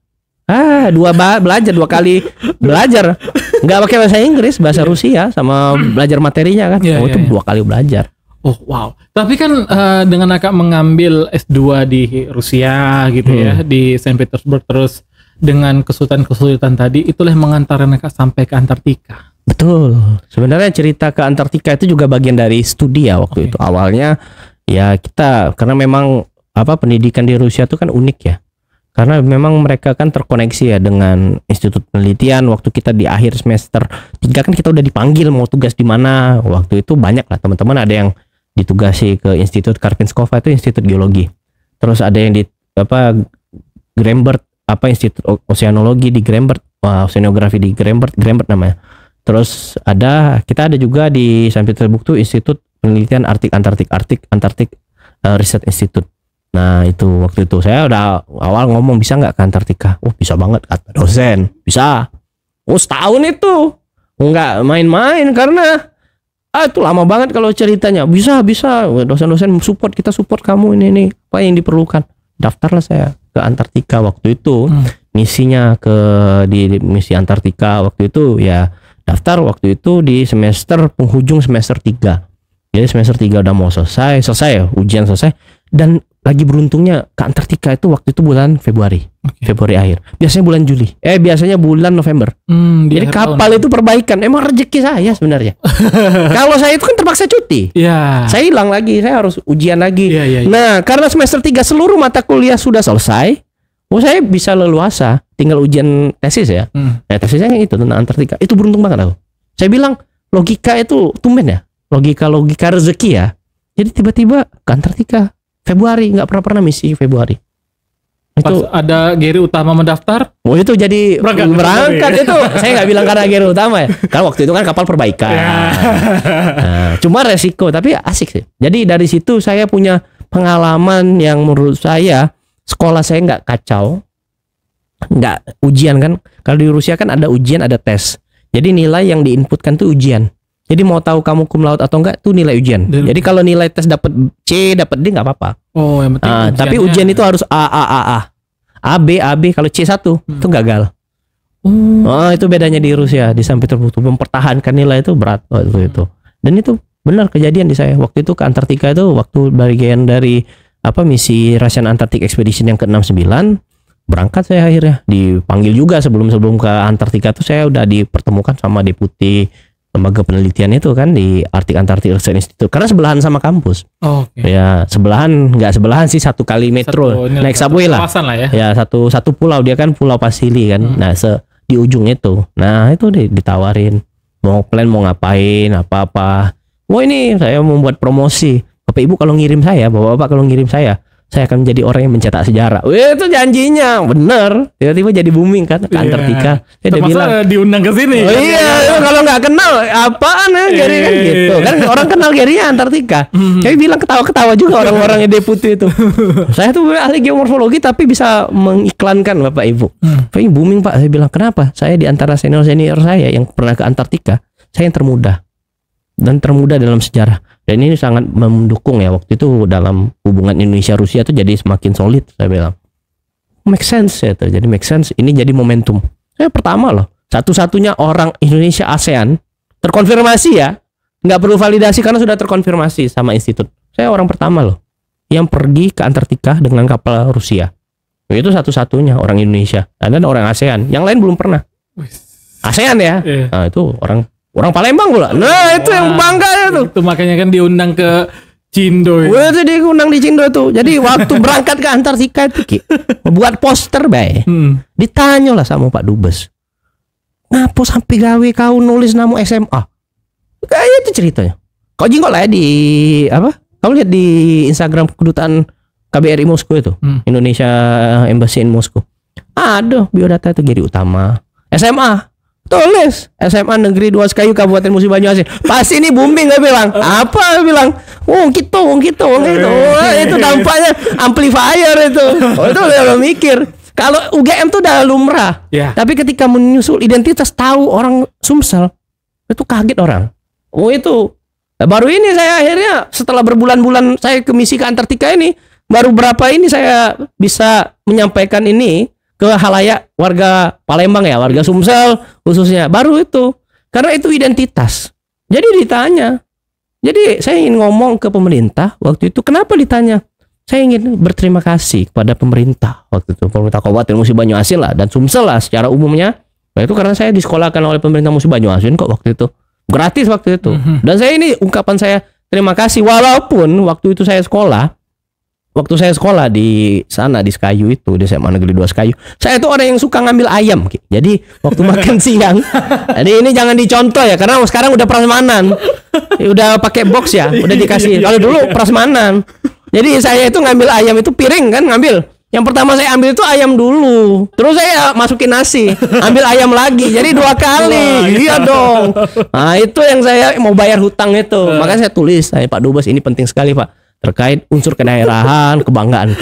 belajar 2 kali belajar nggak pakai bahasa Inggris, bahasa Rusia sama belajar materinya kan. Itu 2 kali belajar. Oh wow, tapi kan dengan Akak mengambil S2 di Rusia gitu ya, di Saint Petersburg, terus dengan kesulitan tadi itulah yang mengantarkan Akak sampai ke Antartika. Betul, sebenarnya cerita ke Antartika itu juga bagian dari studi ya waktu itu. Awalnya ya kita, karena memang pendidikan di Rusia itu kan unik ya. Karena memang mereka kan terkoneksi ya dengan institut penelitian. Waktu kita di akhir semester 3 kan kita udah dipanggil mau tugas di mana. Waktu itu banyak lah teman-teman, ada yang ditugasi ke Institut Karpinskova, itu institut geologi. Terus ada yang di Grambert, institut oceanologi di Grambert, oceanografi di Grambert namanya. Terus kita ada juga di Saint Petersburg tuh Institut Penelitian Antartik Research Institute. Nah itu waktu itu saya udah awal ngomong bisa nggak ke Antartika. Oh bisa banget kata dosen, bisa. Oh setahun itu nggak main-main karena itu lama banget kalau ceritanya. Bisa dosen-dosen kita support kamu ini apa yang diperlukan. Daftarlah saya ke Antartika waktu itu. Misinya di misi Antartika waktu itu ya daftar waktu itu di penghujung semester 3. Jadi semester 3 udah mau selesai ya, ujian selesai. Dan lagi beruntungnya ke Antartika itu waktu itu bulan Februari akhir. Biasanya bulan Juli. Biasanya bulan November. Jadi kapal itu perbaikan. Emang rezeki saya sebenarnya. Kalau saya itu kan terpaksa cuti. Saya hilang lagi, saya harus ujian lagi. Nah, karena semester 3 seluruh mata kuliah sudah selesai, saya bisa leluasa, tinggal ujian tesis ya. Tesisnya itu tentang Antartika. Itu beruntung banget aku. Saya bilang logika itu tumben ya. Logika rezeki ya. Jadi tiba-tiba ke Antartika Februari, nggak pernah misi Februari. Pas itu ada Giri Utama mendaftar. Oh itu jadi berangkat itu. Saya nggak bilang karena Giri Utama ya. Karena waktu itu kan kapal perbaikan. Nah, cuma resiko tapi asik sih. Jadi dari situ saya punya pengalaman yang menurut saya sekolah saya nggak kacau, nggak ujian kan. Kalau di Rusia kan ada ujian ada tes. Jadi nilai yang diinputkan tuh ujian. Jadi mau tahu kamu cum laude atau enggak tuh nilai ujian. Jadi kalau nilai tes dapat C, dapat D nggak apa-apa. Oh, yang penting tapi ujian itu harus A, B. Kalau C1 itu gagal. Itu bedanya di Rusia, di Saint Petersburg mempertahankan nilai itu berat waktu itu. Dan itu benar kejadian di saya. Waktu itu ke Antartika itu waktu bagian dari misi Russian Antarctic Expedition yang ke-69. berangkat saya akhirnya, dipanggil juga sebelum ke Antartika tuh saya udah dipertemukan sama deputi lembaga penelitian itu kan di Antarctic Research Institute, karena sebelahan sama kampus. Oke. Ya sebelahan, nggak sebelahan sih, satu kali metro naik subway lah. Kawasan lah ya. Ya satu pulau, dia kan Pulau Pasili kan. Nah di ujung itu. Nah itu ditawarin mau mau ngapain apa-apa. Wah ini saya membuat promosi. Bapak Ibu kalau ngirim saya, Bapak-bapak kalau ngirim saya akan menjadi orang yang mencetak sejarah. Wih, itu janjinya bener. Tiba-tiba jadi booming kan ke Antartika. Saya udah bilang diundang ke sini. Oh iya, kalau nggak kenal apaan ya Gary kan gitu. Kan orang kenal Gary Antartika. Saya bilang ketawa-ketawa juga orang-orang yang deputi itu. Saya tuh ahli geomorfologi tapi bisa mengiklankan Bapak Ibu. Ini booming Pak. Saya bilang kenapa? Saya di antara senior-senior saya yang pernah ke Antartika, saya yang termuda. Dan termuda dalam sejarah. Dan ini sangat mendukung ya waktu itu dalam hubungan Indonesia-Rusia tuh jadi semakin solid, saya bilang. Make sense ya tuh. Jadi make sense. Ini jadi momentum. Saya pertama loh. Satu-satunya orang Indonesia ASEAN terkonfirmasi ya. Nggak perlu validasi karena sudah terkonfirmasi sama institut. Saya orang pertama loh yang pergi ke Antartika dengan kapal Rusia. Itu satu-satunya orang Indonesia. Dan orang ASEAN. Yang lain belum pernah. ASEAN ya. Nah itu orang Palembang pula. Nah itu yang bangga ya tuh. Itu makanya kan diundang ke Cindo. Wah itu diundang di Cindo tuh. Jadi waktu berangkat ke Antartika itu Ki, buat poster bae. Ditanya lah sama Pak Dubes. Ngapa sampai gawe kau nulis nama SMA? Kayak itu ceritanya. Kau jingkol lah ya di apa? Kamu lihat di Instagram kedutaan KBRI Moskow itu, Indonesia Embassy in Moskow. Aduh, biodata itu Gary Utama. SMA. Tulis SMA Negeri 2 Sekayu Kabupaten Musi Banyuasin. Pasti ini booming gue bilang. Apa gue bilang? Gitu. Itu dampaknya amplifier itu. Itu udah mikir. Kalau UGM tuh udah lumrah. Tapi ketika menyusul identitas tahu orang Sumsel, itu kaget orang. Itu. Baru ini saya akhirnya setelah berbulan-bulan saya ke misi ke Antartika ini, baru berapa ini saya bisa menyampaikan ini ke halayak warga Palembang ya, warga Sumsel khususnya. Baru itu. Karena itu identitas. Jadi ditanya. Jadi saya ingin ngomong ke pemerintah waktu itu. Kenapa ditanya? Saya ingin berterima kasih kepada pemerintah waktu itu. Pemerintah Kabupaten Musi Banyuasin lah dan Sumsel lah secara umumnya. Nah itu karena saya disekolahkan oleh pemerintah Musi Banyuasin kok waktu itu. Gratis waktu itu. Dan saya ini ungkapan saya terima kasih. Walaupun waktu itu saya sekolah. Waktu saya sekolah di sana di Sekayu itu, di SMA Negeri 2 Sekayu, saya itu orang yang suka ngambil ayam. Jadi waktu makan siang, jadi ini jangan dicontoh ya, karena sekarang udah prasmanan, udah pakai box ya, udah dikasih. Kalau dulu prasmanan, jadi saya itu ngambil ayam itu piring kan ngambil. Yang pertama saya ambil itu ayam dulu, terus saya masukin nasi, ambil ayam lagi, jadi 2 kali. Iya dong. Nah itu yang saya mau bayar hutang itu, makanya saya tulis, Pak Dubes ini penting sekali Pak. Terkait unsur kedaerahan, kebanggaan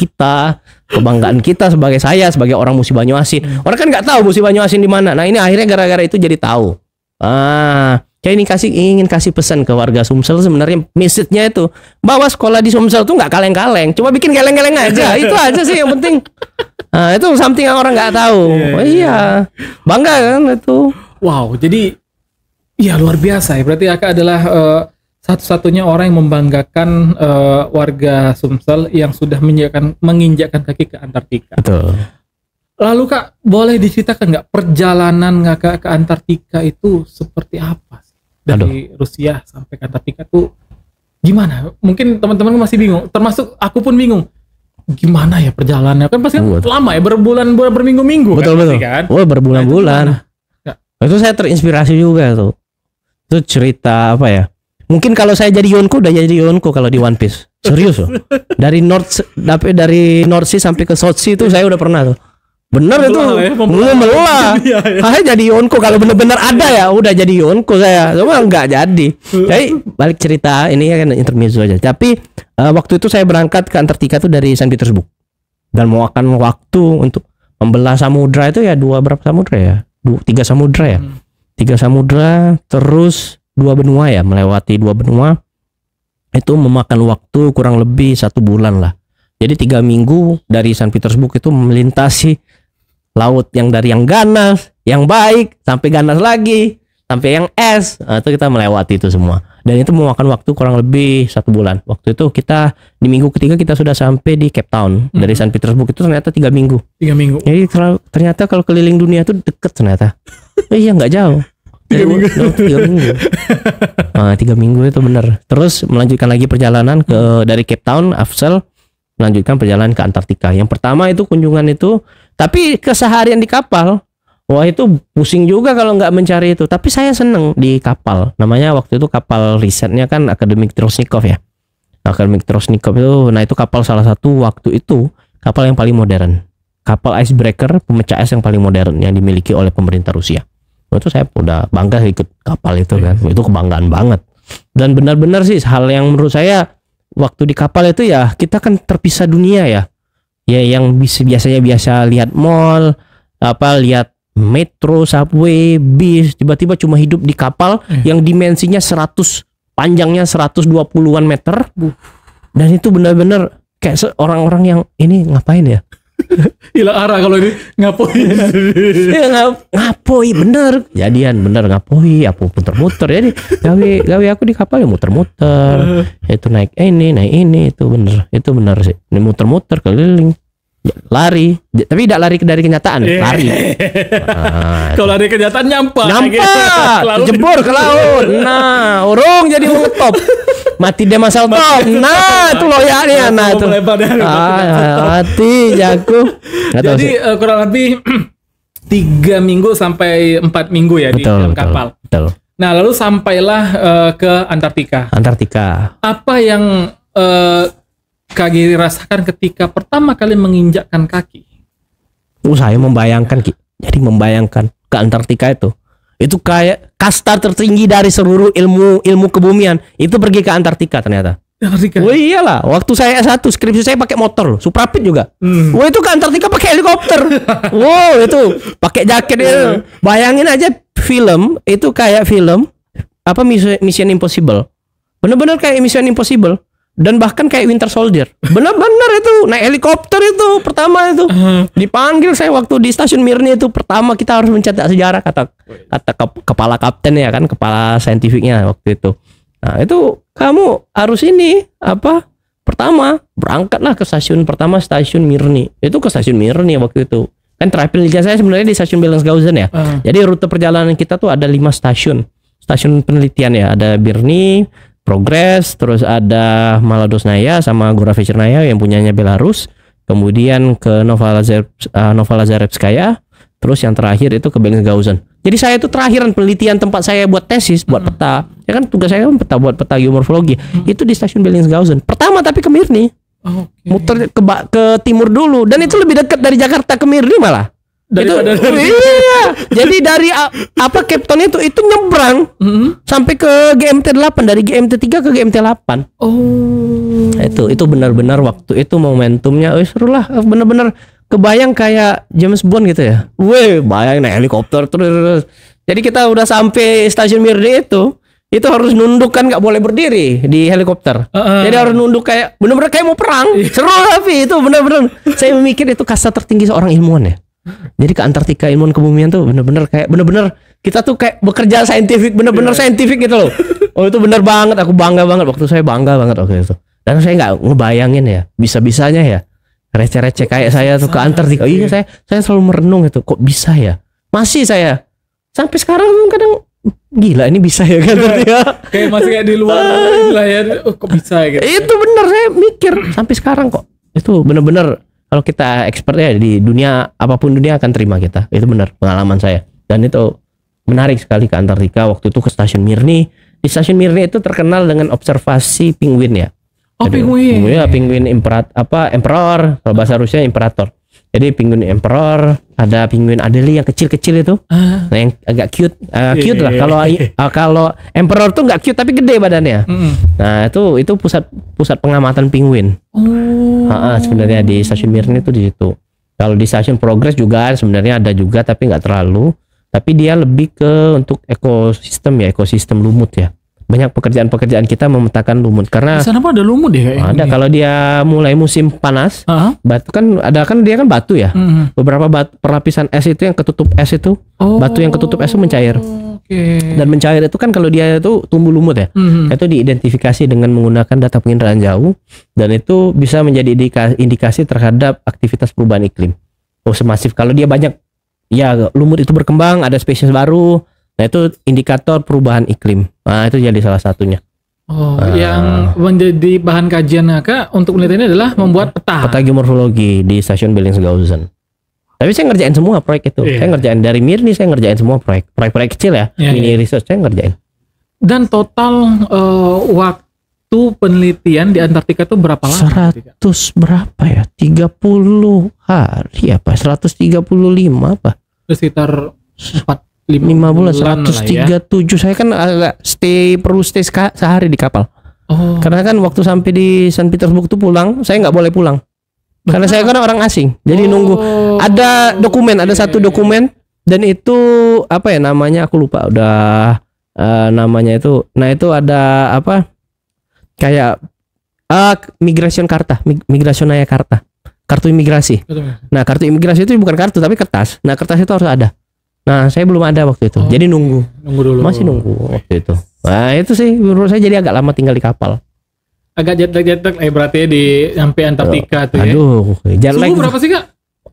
kita sebagai orang Musi Banyuasin. Orang kan nggak tahu Musi Banyuasin di mana. Nah ini akhirnya gara-gara itu jadi tahu. Saya ini ingin kasih pesan ke warga Sumsel sebenarnya message-nya itu bahwa sekolah di Sumsel tuh nggak kaleng-kaleng, cuma bikin kaleng-kaleng aja. Itu aja sih yang penting. Nah itu something yang orang nggak tahu. Iya, bangga kan itu. Wow, jadi ya luar biasa ya. Berarti Aka adalah satu-satunya orang yang membanggakan warga Sumsel yang sudah menginjakkan kaki ke Antartika. Betul. Lalu Kak, boleh diceritakan nggak perjalanan Kakak ke Antartika itu seperti apa? Dari Rusia sampai ke Antartika tuh gimana? Mungkin teman-teman masih bingung, termasuk aku pun bingung. Gimana ya perjalanannya? Kan pasti lama ya, berbulan-bulan, berminggu-minggu. Betul. Kan? Oh, berbulan-bulan. Itu saya terinspirasi juga tuh. Itu cerita apa ya? Mungkin kalau saya jadi Yonko udah jadi Yonko kalau di One Piece. Serius loh. Dari North Sea sampai ke South Sea itu saya udah pernah tuh. Bener itu. Membelah. Saya jadi Yonko kalau bener-bener ada ya udah jadi Yonko saya. Cuma enggak jadi. Jadi balik cerita ini kan intermezzo aja. Tapi waktu itu saya berangkat ke Antartika tuh dari Saint Petersburg. Dan memakan waktu untuk membelah samudra itu ya berapa samudra ya? 3 samudra ya. 3 samudra terus 2 benua ya, melewati 2 benua itu memakan waktu kurang lebih 1 bulan lah. Jadi 3 minggu dari Saint Petersburg itu melintasi laut yang dari yang ganas, yang baik sampai ganas lagi, sampai yang es. Nah, itu kita melewati itu semua. Dan itu memakan waktu kurang lebih 1 bulan. Waktu itu kita di minggu ketiga kita sudah sampai di Cape Town. Dari Saint Petersburg itu ternyata 3 minggu. 3 minggu. Jadi ternyata kalau keliling dunia itu deket ternyata. Iya nggak jauh. 3 minggu. 3 minggu. Nah, 3 minggu itu benar. Terus melanjutkan lagi perjalanan dari Cape Town, Afsel, melanjutkan perjalanan ke Antartika. Yang pertama itu kunjungan itu, tapi keseharian di kapal. Wah itu pusing juga kalau nggak mencari itu. Tapi saya seneng di kapal. Namanya waktu itu kapal risetnya kan Akademik Trosnikov ya. Akademik Trosnikov itu, nah itu kapal salah satu waktu itu kapal yang paling modern. Kapal icebreaker pemecah es yang paling modern yang dimiliki oleh pemerintah Rusia. Itu saya udah bangga ikut kapal itu kan. Itu kebanggaan banget. Dan benar-benar sih hal yang menurut saya waktu di kapal itu ya kita kan terpisah dunia ya. Ya yang biasanya biasa lihat mall, lihat metro, subway, bis, tiba-tiba cuma hidup di kapal yang dimensinya 100, panjangnya 120-an meter. Dan itu benar-benar kayak orang-orang yang ini ngapain ya? Hilang arah kalau ini ngapoi. Ya ngapoi bener. Jadian bener ngapoi, aku muter-muter. Jadi gawe aku di kapal ya muter-muter. Itu naik ini itu bener. Itu bener sih. Ini muter-muter keliling. Lari, tapi tidak lari dari kenyataan, lari. Nah, kalau lari kenyataan nyampak, jebur ke laut. Nah, urung jadi mengetop, mati dia masal top. Nah, itu loyalnya. Nah, itu mati jago. Jadi kurang lebih 3 minggu sampai 4 minggu ya di dalam kapal. Betul. Nah, lalu sampailah ke Antartika. Apa yang Kak Giri rasakan ketika pertama kali menginjakkan kaki? Saya membayangkan Ki. Jadi membayangkan ke Antartika itu kayak kasta tertinggi dari seluruh ilmu kebumian itu pergi ke Antartika ternyata. Oh iyalah, waktu saya S1 skripsi saya pakai motor loh, Suprapit juga. Wah itu ke Antartika pakai helikopter. Wow itu pakai jaket itu. Bayangin aja film itu kayak film Mission Impossible. Bener-bener kayak Mission Impossible. Dan bahkan kayak Winter Soldier. Benar-benar itu naik helikopter itu pertama itu. Dipanggil saya waktu di stasiun Mirni itu pertama kita harus mencetak sejarah kata kepala kapten ya kan, kepala saintifiknya waktu itu. Nah, itu kamu harus pertama berangkatlah ke stasiun pertama stasiun Mirni. Itu ke stasiun Mirni waktu itu. Kan terakhir penelitian saya sebenarnya di stasiun Bellingshausen ya. Jadi rute perjalanan kita tuh ada 5 stasiun. Stasiun penelitian ya, ada Mirni, Progress, terus ada Maladosnaya sama Goravecernaya yang punyanya Belarus, kemudian ke Novolazarevskaya, terus yang terakhir itu ke Bellingshausen. Jadi saya itu terakhiran penelitian tempat saya buat tesis, buat peta. Ya kan tugas saya kan buat peta geomorfologi. Itu di stasiun Bellingshausen. Pertama tapi ke Mirni. Muter ke timur dulu dan itu lebih dekat dari Jakarta ke Mirni malah. Iya. Jadi dari Cape Town itu nyebrang sampai ke GMT 8, dari GMT 3 ke GMT 8. Itu benar-benar waktu itu momentumnya seru lah, benar-benar kebayang kayak James Bond gitu ya. Bayang naik helikopter terus. Jadi kita udah sampai stasiun Mirni itu harus nunduk kan, nggak boleh berdiri di helikopter. Jadi harus nunduk kayak benar-benar kayak mau perang. Seru tapi itu benar-benar saya memikir itu kasta tertinggi seorang ilmuwan ya. Jadi ke Antartika ilmuwan kebumian tuh bener-bener kita tuh kayak bekerja saintifik, bener-bener saintifik gitu loh. Oh itu bener banget, aku bangga banget waktu saya bangga banget waktu itu. Dan saya nggak ngebayangin ya, bisa-bisanya ya receh-receh kayak saya tuh ke Antartika. Iya saya selalu merenung itu, kok bisa ya? Masih saya sampai sekarang kadang gila ini bisa ya kan? Kayak masih kayak di luar lah ya, kok bisa ya? Gitu. Itu bener saya mikir sampai sekarang kok itu bener-bener. Kalau kita expert ya di dunia apapun dunia akan terima kita. Itu benar pengalaman saya. Dan itu menarik sekali ke Antartika waktu itu ke stasiun Mirni. Di stasiun Mirni itu terkenal dengan observasi penguin ya. Penguin. Ya, penguin emperor, kalau bahasa Rusia imperator. Jadi penguin emperor, ada penguin Adelie yang kecil-kecil itu. Nah, yang agak cute. Cute lah. Kalau emperor tuh nggak cute tapi gede badannya. Nah, itu pusat pengamatan penguin. Sebenarnya di stasiun Mirni itu di situ. Kalau di stasiun Progress juga sebenarnya ada juga tapi nggak terlalu. Tapi dia lebih ke untuk ekosistem lumut ya. Banyak pekerjaan kita memetakan lumut karena di sana pun ada lumut ya. Ada kalau dia mulai musim panas, batu kan dia kan batu ya. Beberapa perlapisan es itu yang ketutup es itu, batu yang ketutup es itu mencair. Oke. Dan mencair itu kan kalau dia itu tumbuh lumut ya. Itu diidentifikasi dengan menggunakan data penginderaan jauh dan itu bisa menjadi indikasi terhadap aktivitas perubahan iklim. Oh, semasif kalau dia banyak ya lumut itu berkembang, ada spesies baru. Nah, itu indikator perubahan iklim. Nah, itu jadi salah satunya. Oh, yang menjadi bahan kajian Kak untuk penelitian ini adalah membuat peta geomorfologi di stasiun Bellingshausen. Tapi saya ngerjain semua proyek itu. Saya ngerjain dari Mirni, saya ngerjain semua proyek kecil ya. Mini research saya ngerjain. Dan total waktu penelitian di Antartika itu berapa lama? 100 berapa ya? 30 hari apa? 135 apa? Sekitar 5 bulan 137 ya. Saya kan agak perlu stay sehari di kapal. Karena kan waktu sampai di Saint Petersburg tuh pulang, saya nggak boleh pulang. Karena saya kan orang asing. Jadi nunggu ada dokumen, ada satu dokumen dan itu apa ya namanya aku lupa udah namanya itu. Nah, itu ada apa? Kayak migration karta, migrasionaya karta. Kartu imigrasi. Nah, kartu imigrasi itu bukan kartu tapi kertas. Nah, kertas itu harus ada. Nah, saya belum ada waktu itu. Jadi nunggu dulu. Masih nunggu waktu itu. Nah, itu sih menurut saya jadi agak lama tinggal di kapal. Agak jet lag berarti di sampai Antartika tuh ya. Aduh, jet lag. Suhu berapa sih Kak?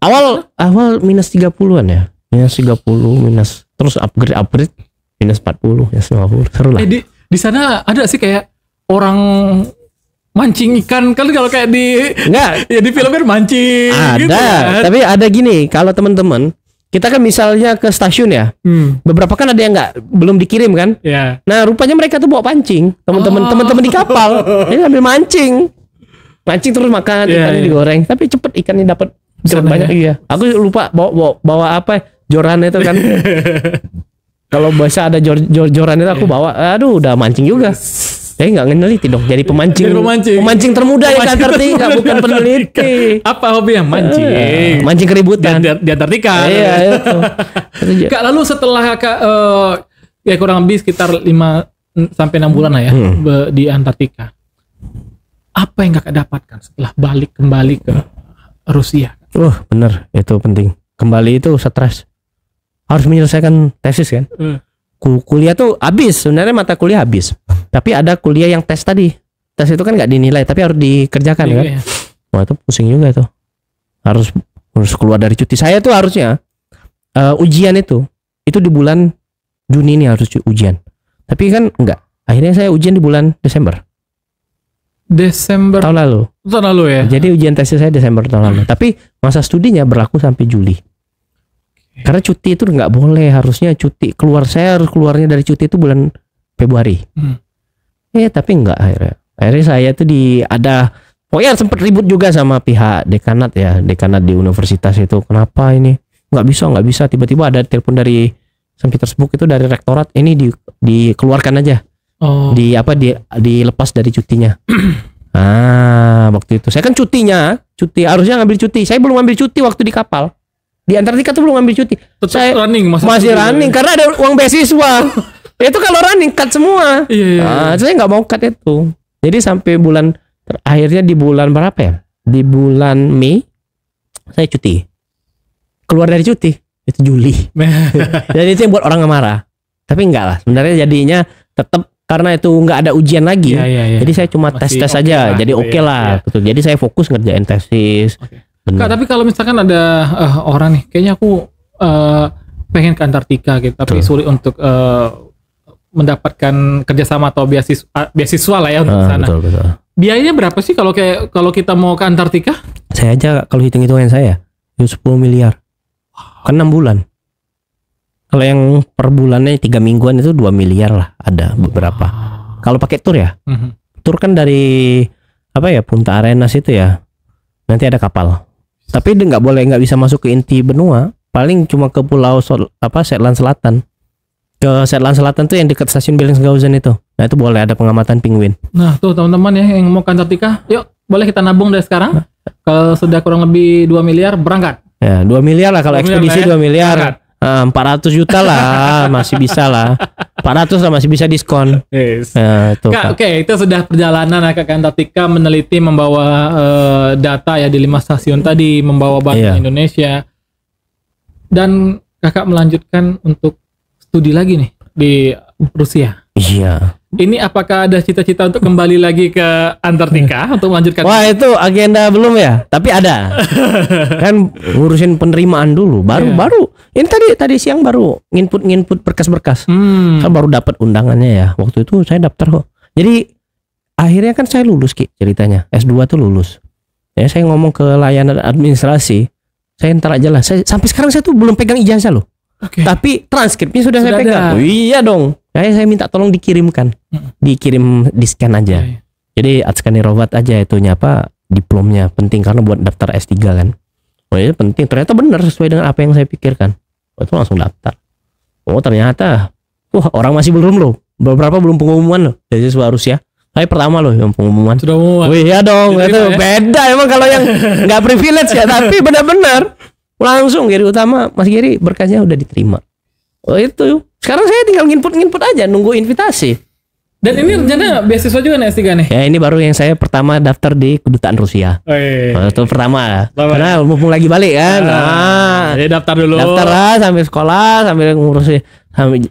Awal minus 30-an ya. Minus 30, terus upgrade minus 40, minus 50. Seru lah. Di sana ada sih kayak orang mancing ikan kan kalau kayak enggak ya di film kan mancing ada gitu kan? Tapi ada gini, kalau teman-teman kita kan misalnya ke stasiun ya, beberapa kan ada yang belum dikirim kan. Nah, rupanya mereka tuh bawa pancing, teman-teman di kapal, ini ambil mancing terus makan ikannya digoreng, tapi cepet ikannya dapat banyak. Iya, aku lupa bawa apa joran itu kan. Kalau bahasa ada joran itu aku bawa, aduh udah mancing juga. Nggak ngeneliti dong, jadi pemancing termuda ya Antartika, bukan peneliti. Apa hobi yang mancing? Mancing keributan di Antartika. Iya itu. Kak, lalu setelah Kak ya kurang lebih sekitar 5 sampai 6 bulan lah ya di Antartika. Apa yang Kakak dapatkan setelah kembali ke Rusia? Bener, itu penting. Kembali itu stres. Harus menyelesaikan tesis kan. Kuliah tuh habis, sebenarnya mata kuliah habis. Tapi ada kuliah yang tes tadi. Tes itu kan nggak dinilai, tapi harus dikerjakan kan. Wah, itu pusing juga itu. Harus keluar dari cuti. Saya tuh harusnya ujian itu di bulan Juni ini harus ujian. Tapi kan enggak. Akhirnya saya ujian di bulan Desember tahun lalu ya. Jadi ujian tesis saya Desember tahun lalu. Tapi masa studinya berlaku sampai Juli. Karena cuti itu nggak boleh, harusnya cuti saya harus keluarnya dari cuti itu bulan Februari. Tapi nggak akhirnya saya tuh pokoknya sempat ribut juga sama pihak dekanat di universitas itu. Kenapa ini nggak bisa tiba-tiba ada telepon dari Saint Petersburg itu dari rektorat, ini dikeluarkan aja. Dilepas dari cutinya. Waktu itu saya kan cuti harusnya ngambil cuti, saya belum ambil cuti waktu di kapal. Di Antartika tuh belum ambil cuti. Saya masih running karena ada uang beasiswa. Itu kalau running cut semua. Saya nggak mau cut itu. Jadi sampai akhirnya di bulan berapa ya? Di bulan Mei saya cuti. Keluar dari cuti itu Juli. Jadi itu yang buat orang marah. Tapi enggak lah. Sebenarnya jadinya tetap karena itu nggak ada ujian lagi. Jadi saya cuma tes aja. Jadi oke lah. Betul. Jadi saya fokus ngerjain tesis. Kak, tapi kalau misalkan ada orang nih, kayaknya aku pengen ke Antartika gitu, tapi sulit untuk mendapatkan kerjasama atau beasiswa lah ya untuk sana. Betul. Biayanya berapa sih kalau kita mau ke Antartika? Saya aja kalau hitung-hitungan saya 10 miliar. Kan 6 bulan. Kalau yang per bulannya 3 mingguan itu 2 miliar lah, ada beberapa. Kalau pakai tur ya. Tur kan dari Punta Arenas itu ya. Nanti ada kapal. Tapi dia nggak bisa masuk ke inti benua. Paling cuma ke pulau Shetland Selatan. Ke Shetland Selatan tuh yang dekat stasiun Bellingshausen itu. Nah, itu boleh ada pengamatan penguin. Nah, tuh teman-teman ya yang mau ke Antartika, yuk boleh kita nabung dari sekarang. Kalau sudah kurang lebih 2 miliar berangkat. Ya, 2 miliar lah kalau ekspedisi 2 miliar. 400 juta lah masih bisa lah. 400 lah masih bisa diskon. Kak, itu sudah perjalanan ke Antartika, meneliti, membawa data ya di 5 stasiun tadi, membawa bahasa Indonesia, dan kakak melanjutkan untuk studi lagi nih. di Rusia. Iya. Ini apakah ada cita-cita untuk kembali lagi ke Antartika untuk melanjutkan? Wah, itu agenda belum ya, tapi ada. Kan ngurusin penerimaan dulu, baru ini tadi siang baru nginput berkas-berkas. Kan baru dapat undangannya ya. Waktu itu saya daftar kok. Jadi akhirnya kan saya lulus Ki ceritanya. S2 tuh lulus. Ya saya ngomong ke layanan administrasi, saya ntar aja lah. Sampai sekarang saya tuh belum pegang ijazah loh. Tapi transkripnya sudah saya pegang. Oh, iya dong. Saya minta tolong dikirimkan. Dikirim di scan aja. Jadi Atskanirovat aja itunya apa diplomnya penting karena buat daftar S3 kan. Oh iya penting. Ternyata benar sesuai dengan apa yang saya pikirkan. Itu langsung daftar. Oh ternyata orang masih belum loh. Beberapa belum pengumuman loh dari siswa Rusia. Saya pertama loh yang pengumuman. Sudah pengumuman. Oh iya dong. Itu ya? beda emang kalau yang nggak privilege ya. Tapi benar-benar langsung Giri Utama, Mas Giri berkasnya udah diterima. Oh itu. Sekarang saya tinggal nginput aja, nunggu invitasi. Dan ini rencana beasiswa juga nih S3 nih? Ya ini baru yang saya pertama daftar di Kedutaan Rusia. Itu pertama. Karena mumpung lagi balik kan. Jadi daftar dulu. Daftar lah sambil sekolah, sambil ngurusin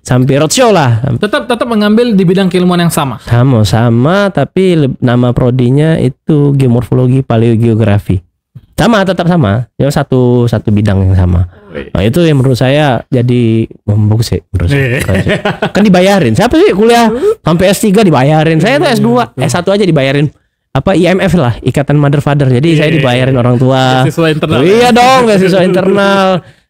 sampai roadshow lah. Tetap mengambil di bidang keilmuan yang sama. Sama tapi nama prodinya itu geomorfologi paleogeografi. Tetap sama. Ya satu bidang yang sama. Nah itu yang menurut saya jadi bagus sih menurut saya. Kan dibayarin. Siapa sih kuliah sampai S3 dibayarin? Saya tuh S2, S1 aja dibayarin. Apa IMF lah, Ikatan Mother Father. Jadi saya dibayarin orang tua. Beasiswa internal. Iya dong, beasiswa internal.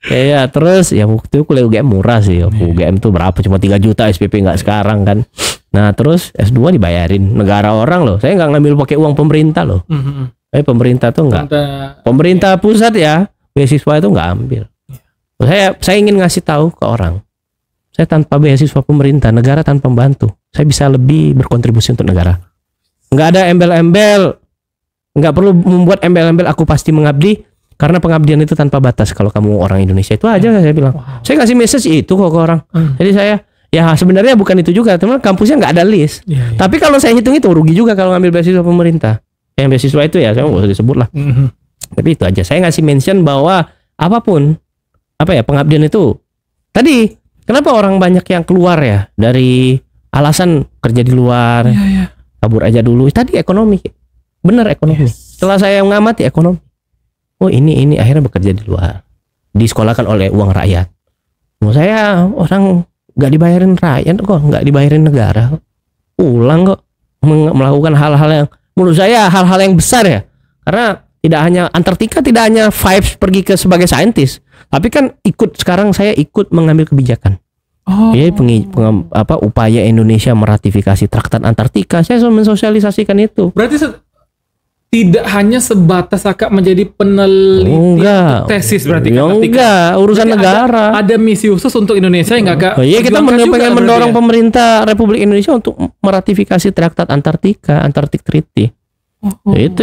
Ya terus ya waktu itu kuliah UGM murah sih. UGM tuh berapa? Cuma 3 juta SPP nggak sekarang kan. Nah terus S2 dibayarin negara orang loh. Saya nggak ngambil pakai uang pemerintah loh. Pemerintah tuh nggak. Pemerintah pusat ya beasiswa itu nggak ambil. Saya ingin ngasih tahu ke orang, saya tanpa beasiswa pemerintah, negara tanpa membantu, saya bisa lebih berkontribusi untuk negara. Nggak ada embel-embel, nggak perlu membuat embel-embel aku pasti mengabdi, karena pengabdian itu tanpa batas. Kalau kamu orang Indonesia itu aja saya bilang. Saya kasih message itu kok ke orang. Jadi saya ya sebenarnya bukan itu juga, teman kampusnya nggak ada list. Tapi kalau saya hitung itu rugi juga kalau ngambil beasiswa pemerintah. Yang beasiswa itu ya saya nggak usah disebut lah. Tapi itu aja. Saya ngasih mention bahwa apapun pengabdian itu tadi kenapa orang banyak yang keluar ya dari alasan kerja di luar, kabur aja dulu. Tadi ekonomi, bener ekonomi. Setelah saya mengamati ekonomi, oh ini akhirnya bekerja di luar, disekolahkan oleh uang rakyat. Saya orang nggak dibayarin rakyat kok, nggak dibayarin negara, pulang kok melakukan hal-hal yang menurut saya hal-hal yang besar ya, karena tidak hanya Antartika, tidak hanya vibes pergi ke sebagai saintis, tapi kan sekarang saya ikut mengambil kebijakan. Jadi upaya Indonesia meratifikasi Traktat Antartika, saya mensosialisasikan itu. Berarti tidak hanya sebatas akak menjadi peneliti tesis berarti kan? Enggak, urusan berarti negara. Ada misi khusus untuk Indonesia yang agak. Iya, kita pengen mendorong pemerintah Republik Indonesia untuk meratifikasi Traktat Antartika, Antarctic Treaty. Itu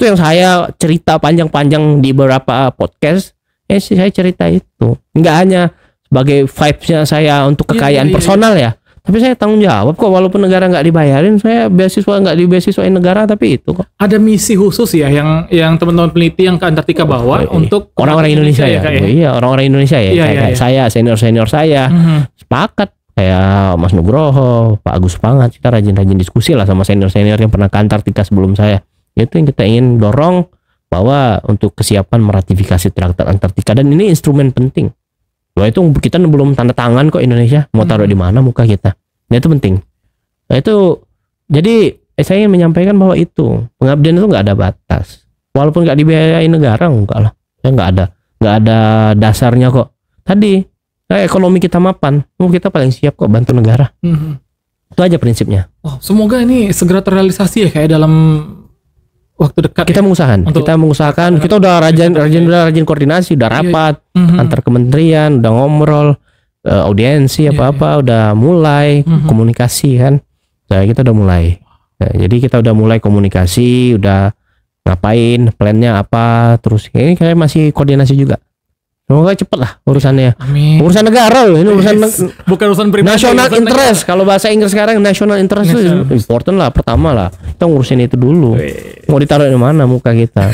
yang saya cerita panjang-panjang di beberapa podcast. Saya cerita itu nggak hanya sebagai vibes-nya saya untuk kekayaan personal ya, tapi saya tanggung jawab kok. Walaupun negara nggak dibayarin, saya beasiswa nggak dibeasiswain negara, tapi itu kok ada misi khusus ya yang teman-teman peneliti yang ke Antartika bawa untuk orang-orang Indonesia ya. Iya, orang-orang Indonesia ya. Kayak saya, senior saya sepakat. Kayak Mas Nugroho, Pak Agus Pangat, kita rajin-rajin diskusi lah sama senior-senior yang pernah ke Antartika sebelum saya. Itu yang kita ingin dorong, bahwa untuk kesiapan meratifikasi Traktat Antartika, dan ini instrumen penting. Wah itu kita belum tanda tangan kok Indonesia, mau taruh di mana muka kita. Nah itu penting. Nah itu jadi saya ingin menyampaikan bahwa itu pengabdian itu nggak ada batas. Walaupun nggak dibiayai negara, enggak lah. Saya nggak ada dasarnya kok. Tadi ekonomi kita mapan, kita paling siap kok bantu negara. Itu aja prinsipnya. Semoga ini segera terrealisasi ya kayak dalam waktu dekat. Kita mengusahakan. Kita udah rajin koordinasi, udah rapat antar kementerian, udah ngobrol, audiensi apa udah mulai komunikasi kan. Nah, kita udah mulai. Nah, jadi kita udah mulai komunikasi, udah ngapain, plannya apa, terus ini kayak masih koordinasi juga. Semoga cepet lah urusannya. Amin. Urusan negara loh, ini urusan bukan urusan pribadi. National interest. Kalau bahasa Inggris sekarang national interest itu important lah, pertama lah. Kita ngurusin itu dulu. Mau ditaruh di mana muka kita?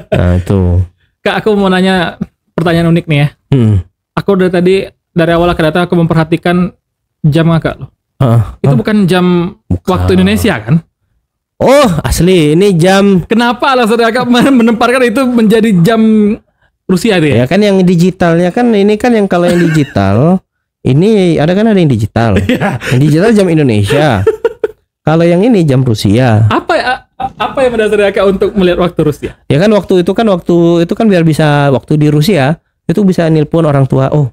Nah itu. Kak, aku mau nanya pertanyaan unik nih ya. Aku dari awal ke data aku memperhatikan jam agak loh. Itu bukan jam waktu Indonesia kan? Oh, asli ini jam. Kenapa alasan agak menempatkan itu menjadi jam Rusia dia? Ya kan yang digitalnya kan ini kan yang kalau yang digital ini ada yang digital. Yang digital jam Indonesia. Kalau yang ini jam Rusia. Apa yang mendasari Aka untuk melihat waktu Rusia? Ya kan waktu itu kan biar bisa waktu di Rusia itu bisa nelpon orang tua. Oh,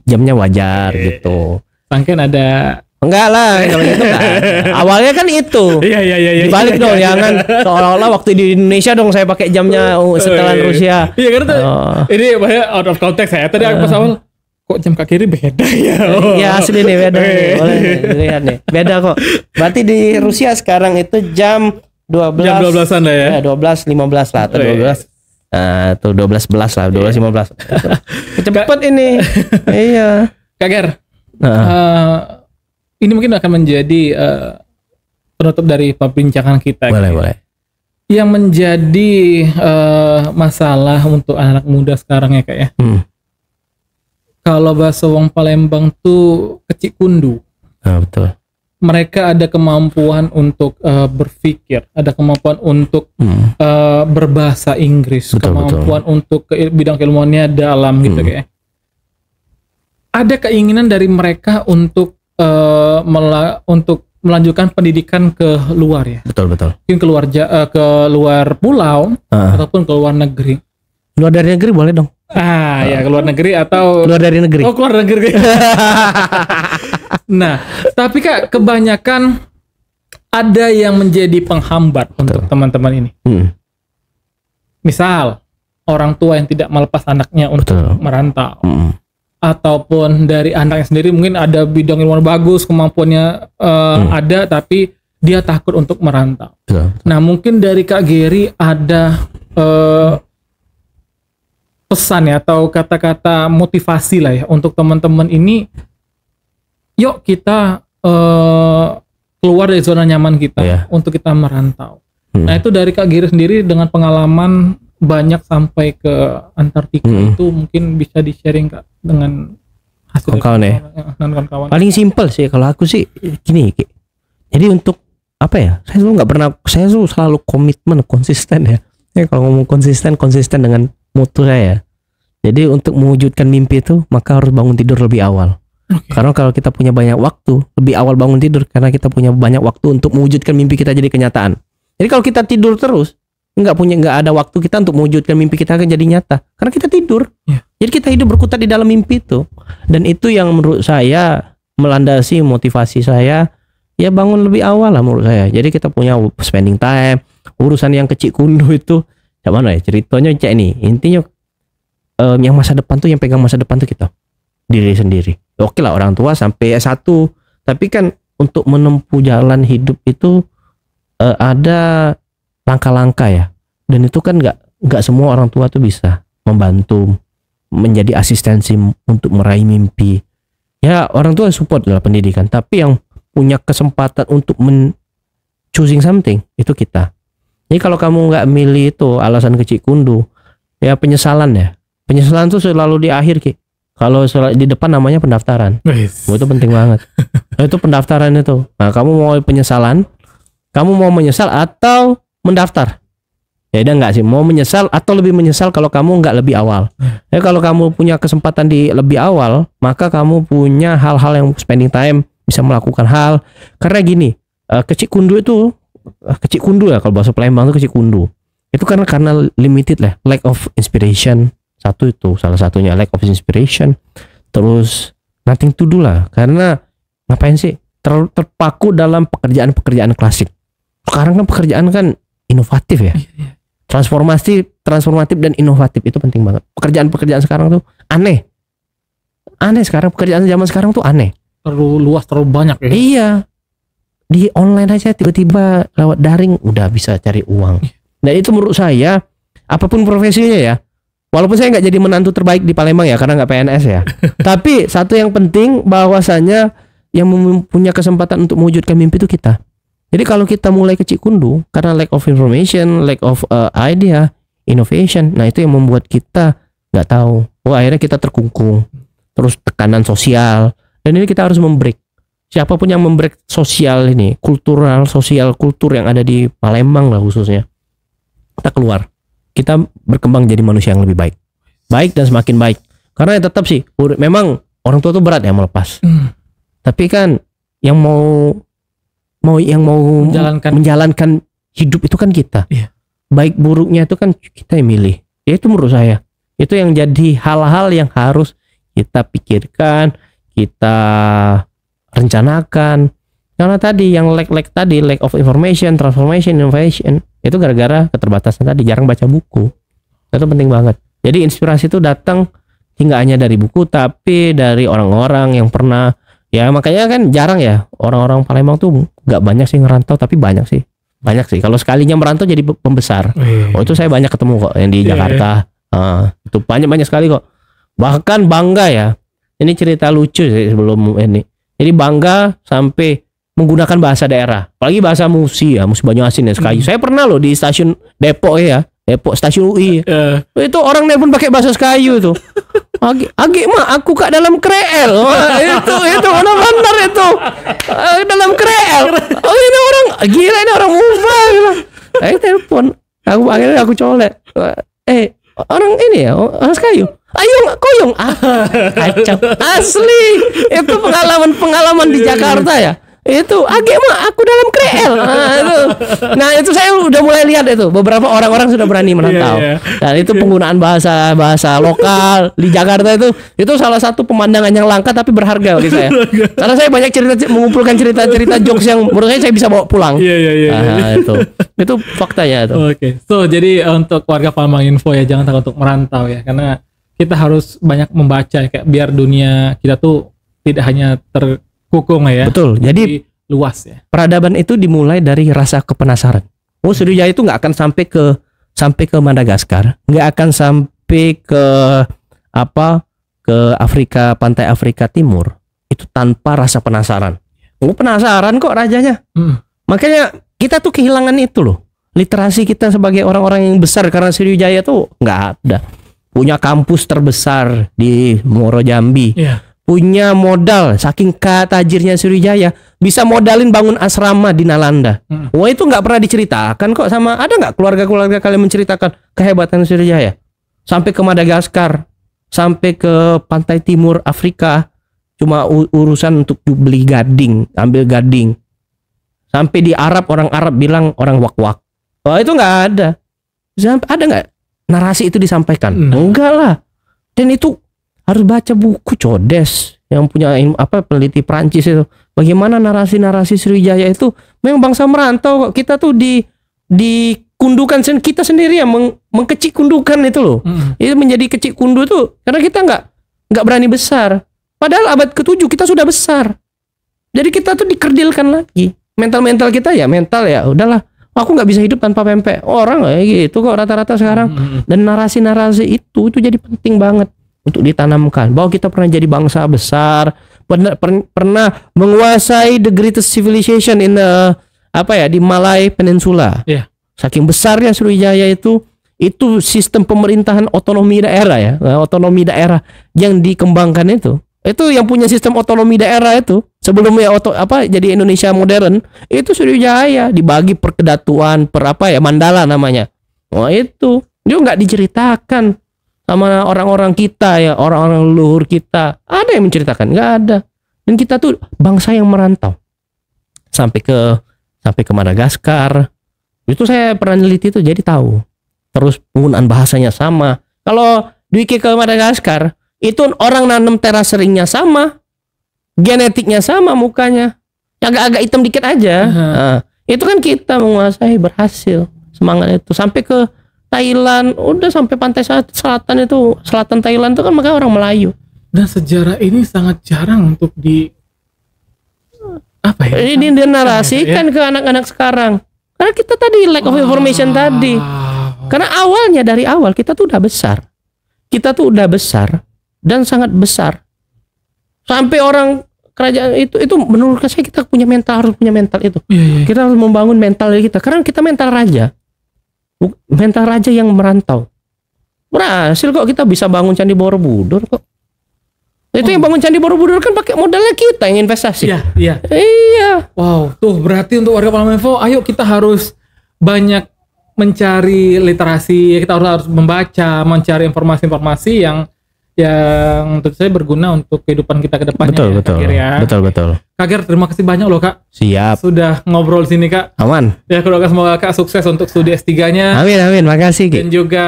jamnya wajar gitu. Mungkin ada. Enggak lah, kalau gitu kan. Awalnya kan itu. Iya. Dibalik dong, jangan seolah-olah waktu di Indonesia dong saya pakai jamnya setelan Rusia. Iya karena ini banyak out of context saya. Tadi pas awal kok jam Kak Giri beda ya. Iya asli nih beda. Boleh lihat nih. Beda kok. Berarti di Rusia sekarang itu jam 12. Jam 12-an lah ya. 12.15 lah atau 12. Tuh 12.11 lah, 12.15. Cepet ini. Iya. Kak Ger. Ini mungkin akan menjadi penutup dari perbincangan kita. Boleh. Yang menjadi masalah untuk anak muda sekarang ya Kak ya. Kalau bahasa wong Palembang tuh kecik kundu. Betul. Mereka ada kemampuan untuk berpikir, ada kemampuan untuk berbahasa Inggris, kemampuan untuk bidang keilmuannya dalam gitu kayak. Ada keinginan dari mereka untuk melanjutkan pendidikan ke luar ya. Betul. Mungkin ke luar pulau ataupun ke luar negeri. Luar dari negeri boleh dong. Ya ke luar negeri atau keluar dari negeri. Oh, keluar negeri. Nah, tapi Kak, kebanyakan ada yang menjadi penghambat untuk teman-teman ini. Misal, orang tua yang tidak melepas anaknya untuk merantau. Ataupun dari anaknya sendiri mungkin ada bidang ilmu bagus, kemampuannya ada, tapi dia takut untuk merantau. Nah, mungkin dari Kak Geri ada pesan ya atau kata-kata motivasi lah ya untuk teman-teman ini. Yuk kita keluar dari zona nyaman kita untuk kita merantau. Nah itu dari Kak Giri sendiri dengan pengalaman banyak sampai ke Antartika itu mungkin bisa di-sharing Kak dengan hasil kawan-kawan. Paling simpel sih kalau aku sih gini. Jadi untuk apa ya? Saya selalu komitmen konsisten ya. Kalau ngomong konsisten dengan mutu saya. Jadi untuk mewujudkan mimpi itu maka harus bangun tidur lebih awal. Karena kalau kita punya banyak waktu, lebih awal bangun tidur karena kita punya banyak waktu untuk mewujudkan mimpi kita jadi kenyataan. Jadi kalau kita tidur terus, nggak ada waktu kita untuk mewujudkan mimpi kita akan jadi nyata. Karena kita tidur. Jadi kita hidup berkutat di dalam mimpi itu. Dan itu yang menurut saya melandasi motivasi saya, ya bangun lebih awal lah menurut saya. Jadi kita punya spending time, urusan yang kecil kundu itu, mana ya ceritanya cek ini. Intinya yang masa depan tuh yang pegang masa depan tuh kita. Diri sendiri. Oke lah orang tua sampai S1, tapi kan untuk menempuh jalan hidup itu ada langkah-langkah ya. Dan itu kan nggak semua orang tua tuh bisa membantu menjadi asistensi untuk meraih mimpi. Ya orang tua support dalam pendidikan, tapi yang punya kesempatan untuk choosing something itu kita. Jadi kalau kamu nggak milih itu alasan kecil kundu, ya penyesalan ya. Penyesalan tuh selalu di akhir Ki. Kalau di depan namanya pendaftaran. Itu penting banget. Itu pendaftaran itu. Nah, kamu mau penyesalan, kamu mau menyesal atau mendaftar? Ya udah enggak sih, mau menyesal atau lebih menyesal kalau kamu enggak lebih awal. Ya kalau kamu punya kesempatan di lebih awal, maka kamu punya hal-hal yang spending time, bisa melakukan hal. Karena gini, kecil kundu ya kalau bahasa Palembang itu kecil kundu. Itu karena limited lah, lack of inspiration. Satu itu salah satunya, lack of inspiration. Terus nothing to do lah, karena ngapain sih terpaku dalam pekerjaan klasik. Sekarang kan pekerjaan kan inovatif ya, transformatif dan inovatif, itu penting banget. Pekerjaan sekarang tuh aneh sekarang, pekerjaan zaman sekarang tuh aneh, terlalu luas, terlalu banyak ya. Iya, di online aja tiba-tiba lewat daring udah bisa cari uang. Dan itu menurut saya apapun profesinya ya. Walaupun saya nggak jadi menantu terbaik di Palembang ya karena nggak PNS ya. Tapi satu yang penting bahwasanya yang punya kesempatan untuk mewujudkan mimpi itu kita. Jadi kalau kita mulai kecil kundu karena lack of information, lack of idea, innovation, nah itu yang membuat kita nggak tahu. Akhirnya kita terkungkung. Terus tekanan sosial, dan ini kita harus membreak. siapapun yang membreak sosial ini, sosial kultur yang ada di Palembang lah khususnya, kita keluar, kita berkembang jadi manusia yang lebih baik dan semakin baik. Karena tetap sih, memang orang tua tuh berat ya melepas. Tapi kan yang mau menjalankan hidup itu kan kita. Iya. Baik buruknya itu kan kita yang milih. Ya itu menurut saya. Itu yang jadi hal-hal yang harus kita pikirkan, kita rencanakan. Karena tadi yang lack of information, transformation, innovation, itu gara-gara keterbatasan tadi, jarang baca buku. Itu penting banget. Jadi inspirasi itu datang hingga hanya dari buku, tapi dari orang-orang yang pernah, ya makanya kan jarang ya orang-orang Palembang tuh nggak banyak sih ngerantau, tapi banyak sih. Kalau sekalinya merantau jadi pembesar. Oh itu saya banyak ketemu kok yang di Jakarta. Itu banyak sekali kok. Bahkan bangga ya. Ini cerita lucu sih sebelum ini. Jadi bangga sampai menggunakan bahasa daerah. Apalagi bahasa Musi Banyuasin ya, Sekayu. Saya pernah loh di stasiun Depok ya. Depok stasiun UI. Itu orang nelpon pakai bahasa Sekayu itu. Agi mah aku kak dalam kreel. Itu benar itu. Dalam kreel. Oh ini orang gila, ini orang mubah. Saya telepon. Akhirnya aku colek. Orang ini ya, orang Sekayu. Ayo koyong. Kacau. Asli. Itu pengalaman di Jakarta ya. Itu mah aku dalam kreel. Nah itu saya udah mulai lihat itu beberapa orang-orang sudah berani merantau. Dan itu penggunaan bahasa lokal di Jakarta itu salah satu pemandangan yang langka tapi berharga bagi saya. Karena saya banyak mengumpulkan cerita jokes yang menurut saya bisa bawa pulang. Iya. Itu faktanya itu. Oke. So jadi untuk warga Palembang Info ya, jangan takut untuk merantau ya, karena kita harus banyak membaca ya, kayak biar dunia kita tuh tidak hanya terkukung ya. Betul. Jadi luas ya. Peradaban itu dimulai dari rasa kepenasaran. Sriwijaya itu nggak akan sampai ke Madagaskar, nggak akan sampai ke Afrika, pantai Afrika Timur itu tanpa rasa penasaran. Penasaran kok rajanya. Makanya kita tuh kehilangan itu loh. Literasi kita sebagai orang-orang yang besar karena Sriwijaya tuh nggak ada. Punya kampus terbesar di Muaro Jambi. Punya modal, saking tajirnya Sriwijaya, bisa modalin bangun asrama di Nalanda. Wah itu nggak pernah diceritakan kok sama, ada nggak keluarga-keluarga kalian menceritakan kehebatan Sriwijaya? Sampai ke Madagaskar, sampai ke pantai timur Afrika, cuma urusan untuk beli gading, ambil gading. Sampai di Arab, orang Arab bilang orang wak-wak. Wah itu nggak ada. Ada nggak narasi itu disampaikan? Enggak lah. Dan itu harus baca buku Codes yang punya peneliti Prancis itu. Bagaimana narasi-narasi Sriwijaya itu memang bangsa merantau kok. Kita tuh dikundukan kita sendiri yang mengkecik kundukan itu loh. Itu menjadi kecik kundu tuh karena kita nggak berani besar. Padahal abad ke-7 kita sudah besar. Jadi kita tuh dikerdilkan lagi. Mental kita ya udahlah. Aku nggak bisa hidup tanpa pempek. Orang kayak gitu kok rata-rata sekarang. Dan narasi-narasi itu jadi penting banget untuk ditanamkan bahwa kita pernah jadi bangsa besar, pernah menguasai the greatest civilization in di Malay Peninsula. Saking besarnya Sriwijaya itu sistem pemerintahan otonomi daerah ya, otonomi daerah yang dikembangkan itu yang punya sistem otonomi daerah itu sebelumnya jadi Indonesia modern itu Sriwijaya, dibagi per kedatuan Mandala namanya. Wah itu nggak diceritakan sama orang-orang kita ya, orang-orang leluhur kita. Ada yang menceritakan? Nggak ada. Dan kita tuh bangsa yang merantau sampai ke Madagaskar. Itu saya pernah neliti itu jadi tahu. Terus penggunaan bahasanya sama. Kalau Dwiki ke Madagaskar, itu orang nanam teras seringnya sama, genetiknya sama mukanya, agak-agak hitam dikit aja. Nah, itu kan kita menguasai, berhasil semangat itu sampai ke Thailand, udah sampai pantai selatan itu, selatan Thailand itu kan makanya orang Melayu. Dan sejarah ini sangat jarang untuk ini dinarasikan ke anak-anak sekarang. Karena kita tadi lack of information tadi. Karena awalnya dari awal kita tuh udah besar. Kita tuh udah besar dan sangat besar. Sampai orang kerajaan itu menurut saya kita harus punya mental itu. Kita harus membangun mental kita. Karena kita mental raja. Mental raja yang merantau. Berhasil kok kita bisa bangun Candi Borobudur kok. Itu yang bangun Candi Borobudur kan pakai modalnya kita yang investasi. Iya, iya. Iya. Wow, tuh berarti untuk warga Palembang Info, ayo kita harus banyak mencari literasi, kita harus membaca, mencari informasi-informasi yang tentu saja berguna untuk kehidupan kita ke depannya. Betul, ya, betul. Kak Ger, ya. Betul. Kak Ger, terima kasih banyak loh Kak. Siap. Sudah ngobrol di sini Kak. Aman. Ya, semoga Kak sukses untuk studi S3-nya. Amin. Makasih, Ki. Dan juga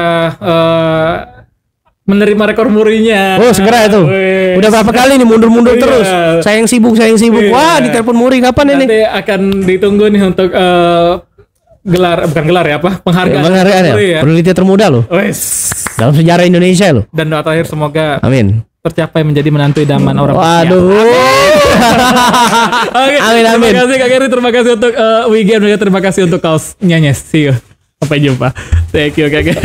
menerima rekor murinya. Oh, segera itu. Udah berapa kali nih mundur-mundur Iya. terus. Sayang sibuk. Iya. Wah, ditelepon Muri kapan ini? Nanti akan ditunggu nih untuk bukan gelar ya, penghargaan. Penghargaan ya. Muri ya. Peneliti termuda loh. Wes. Dalam sejarah Indonesia loh. Dan doa terakhir semoga Amin. tercapai menjadi menantu idaman orang. Waduh. Oke, Amin. Terima kasih Kak Geri, terima kasih untuk Wigen, terima kasih untuk kaos Nyanyes. See you. Sampai jumpa. Thank you Kak Ger.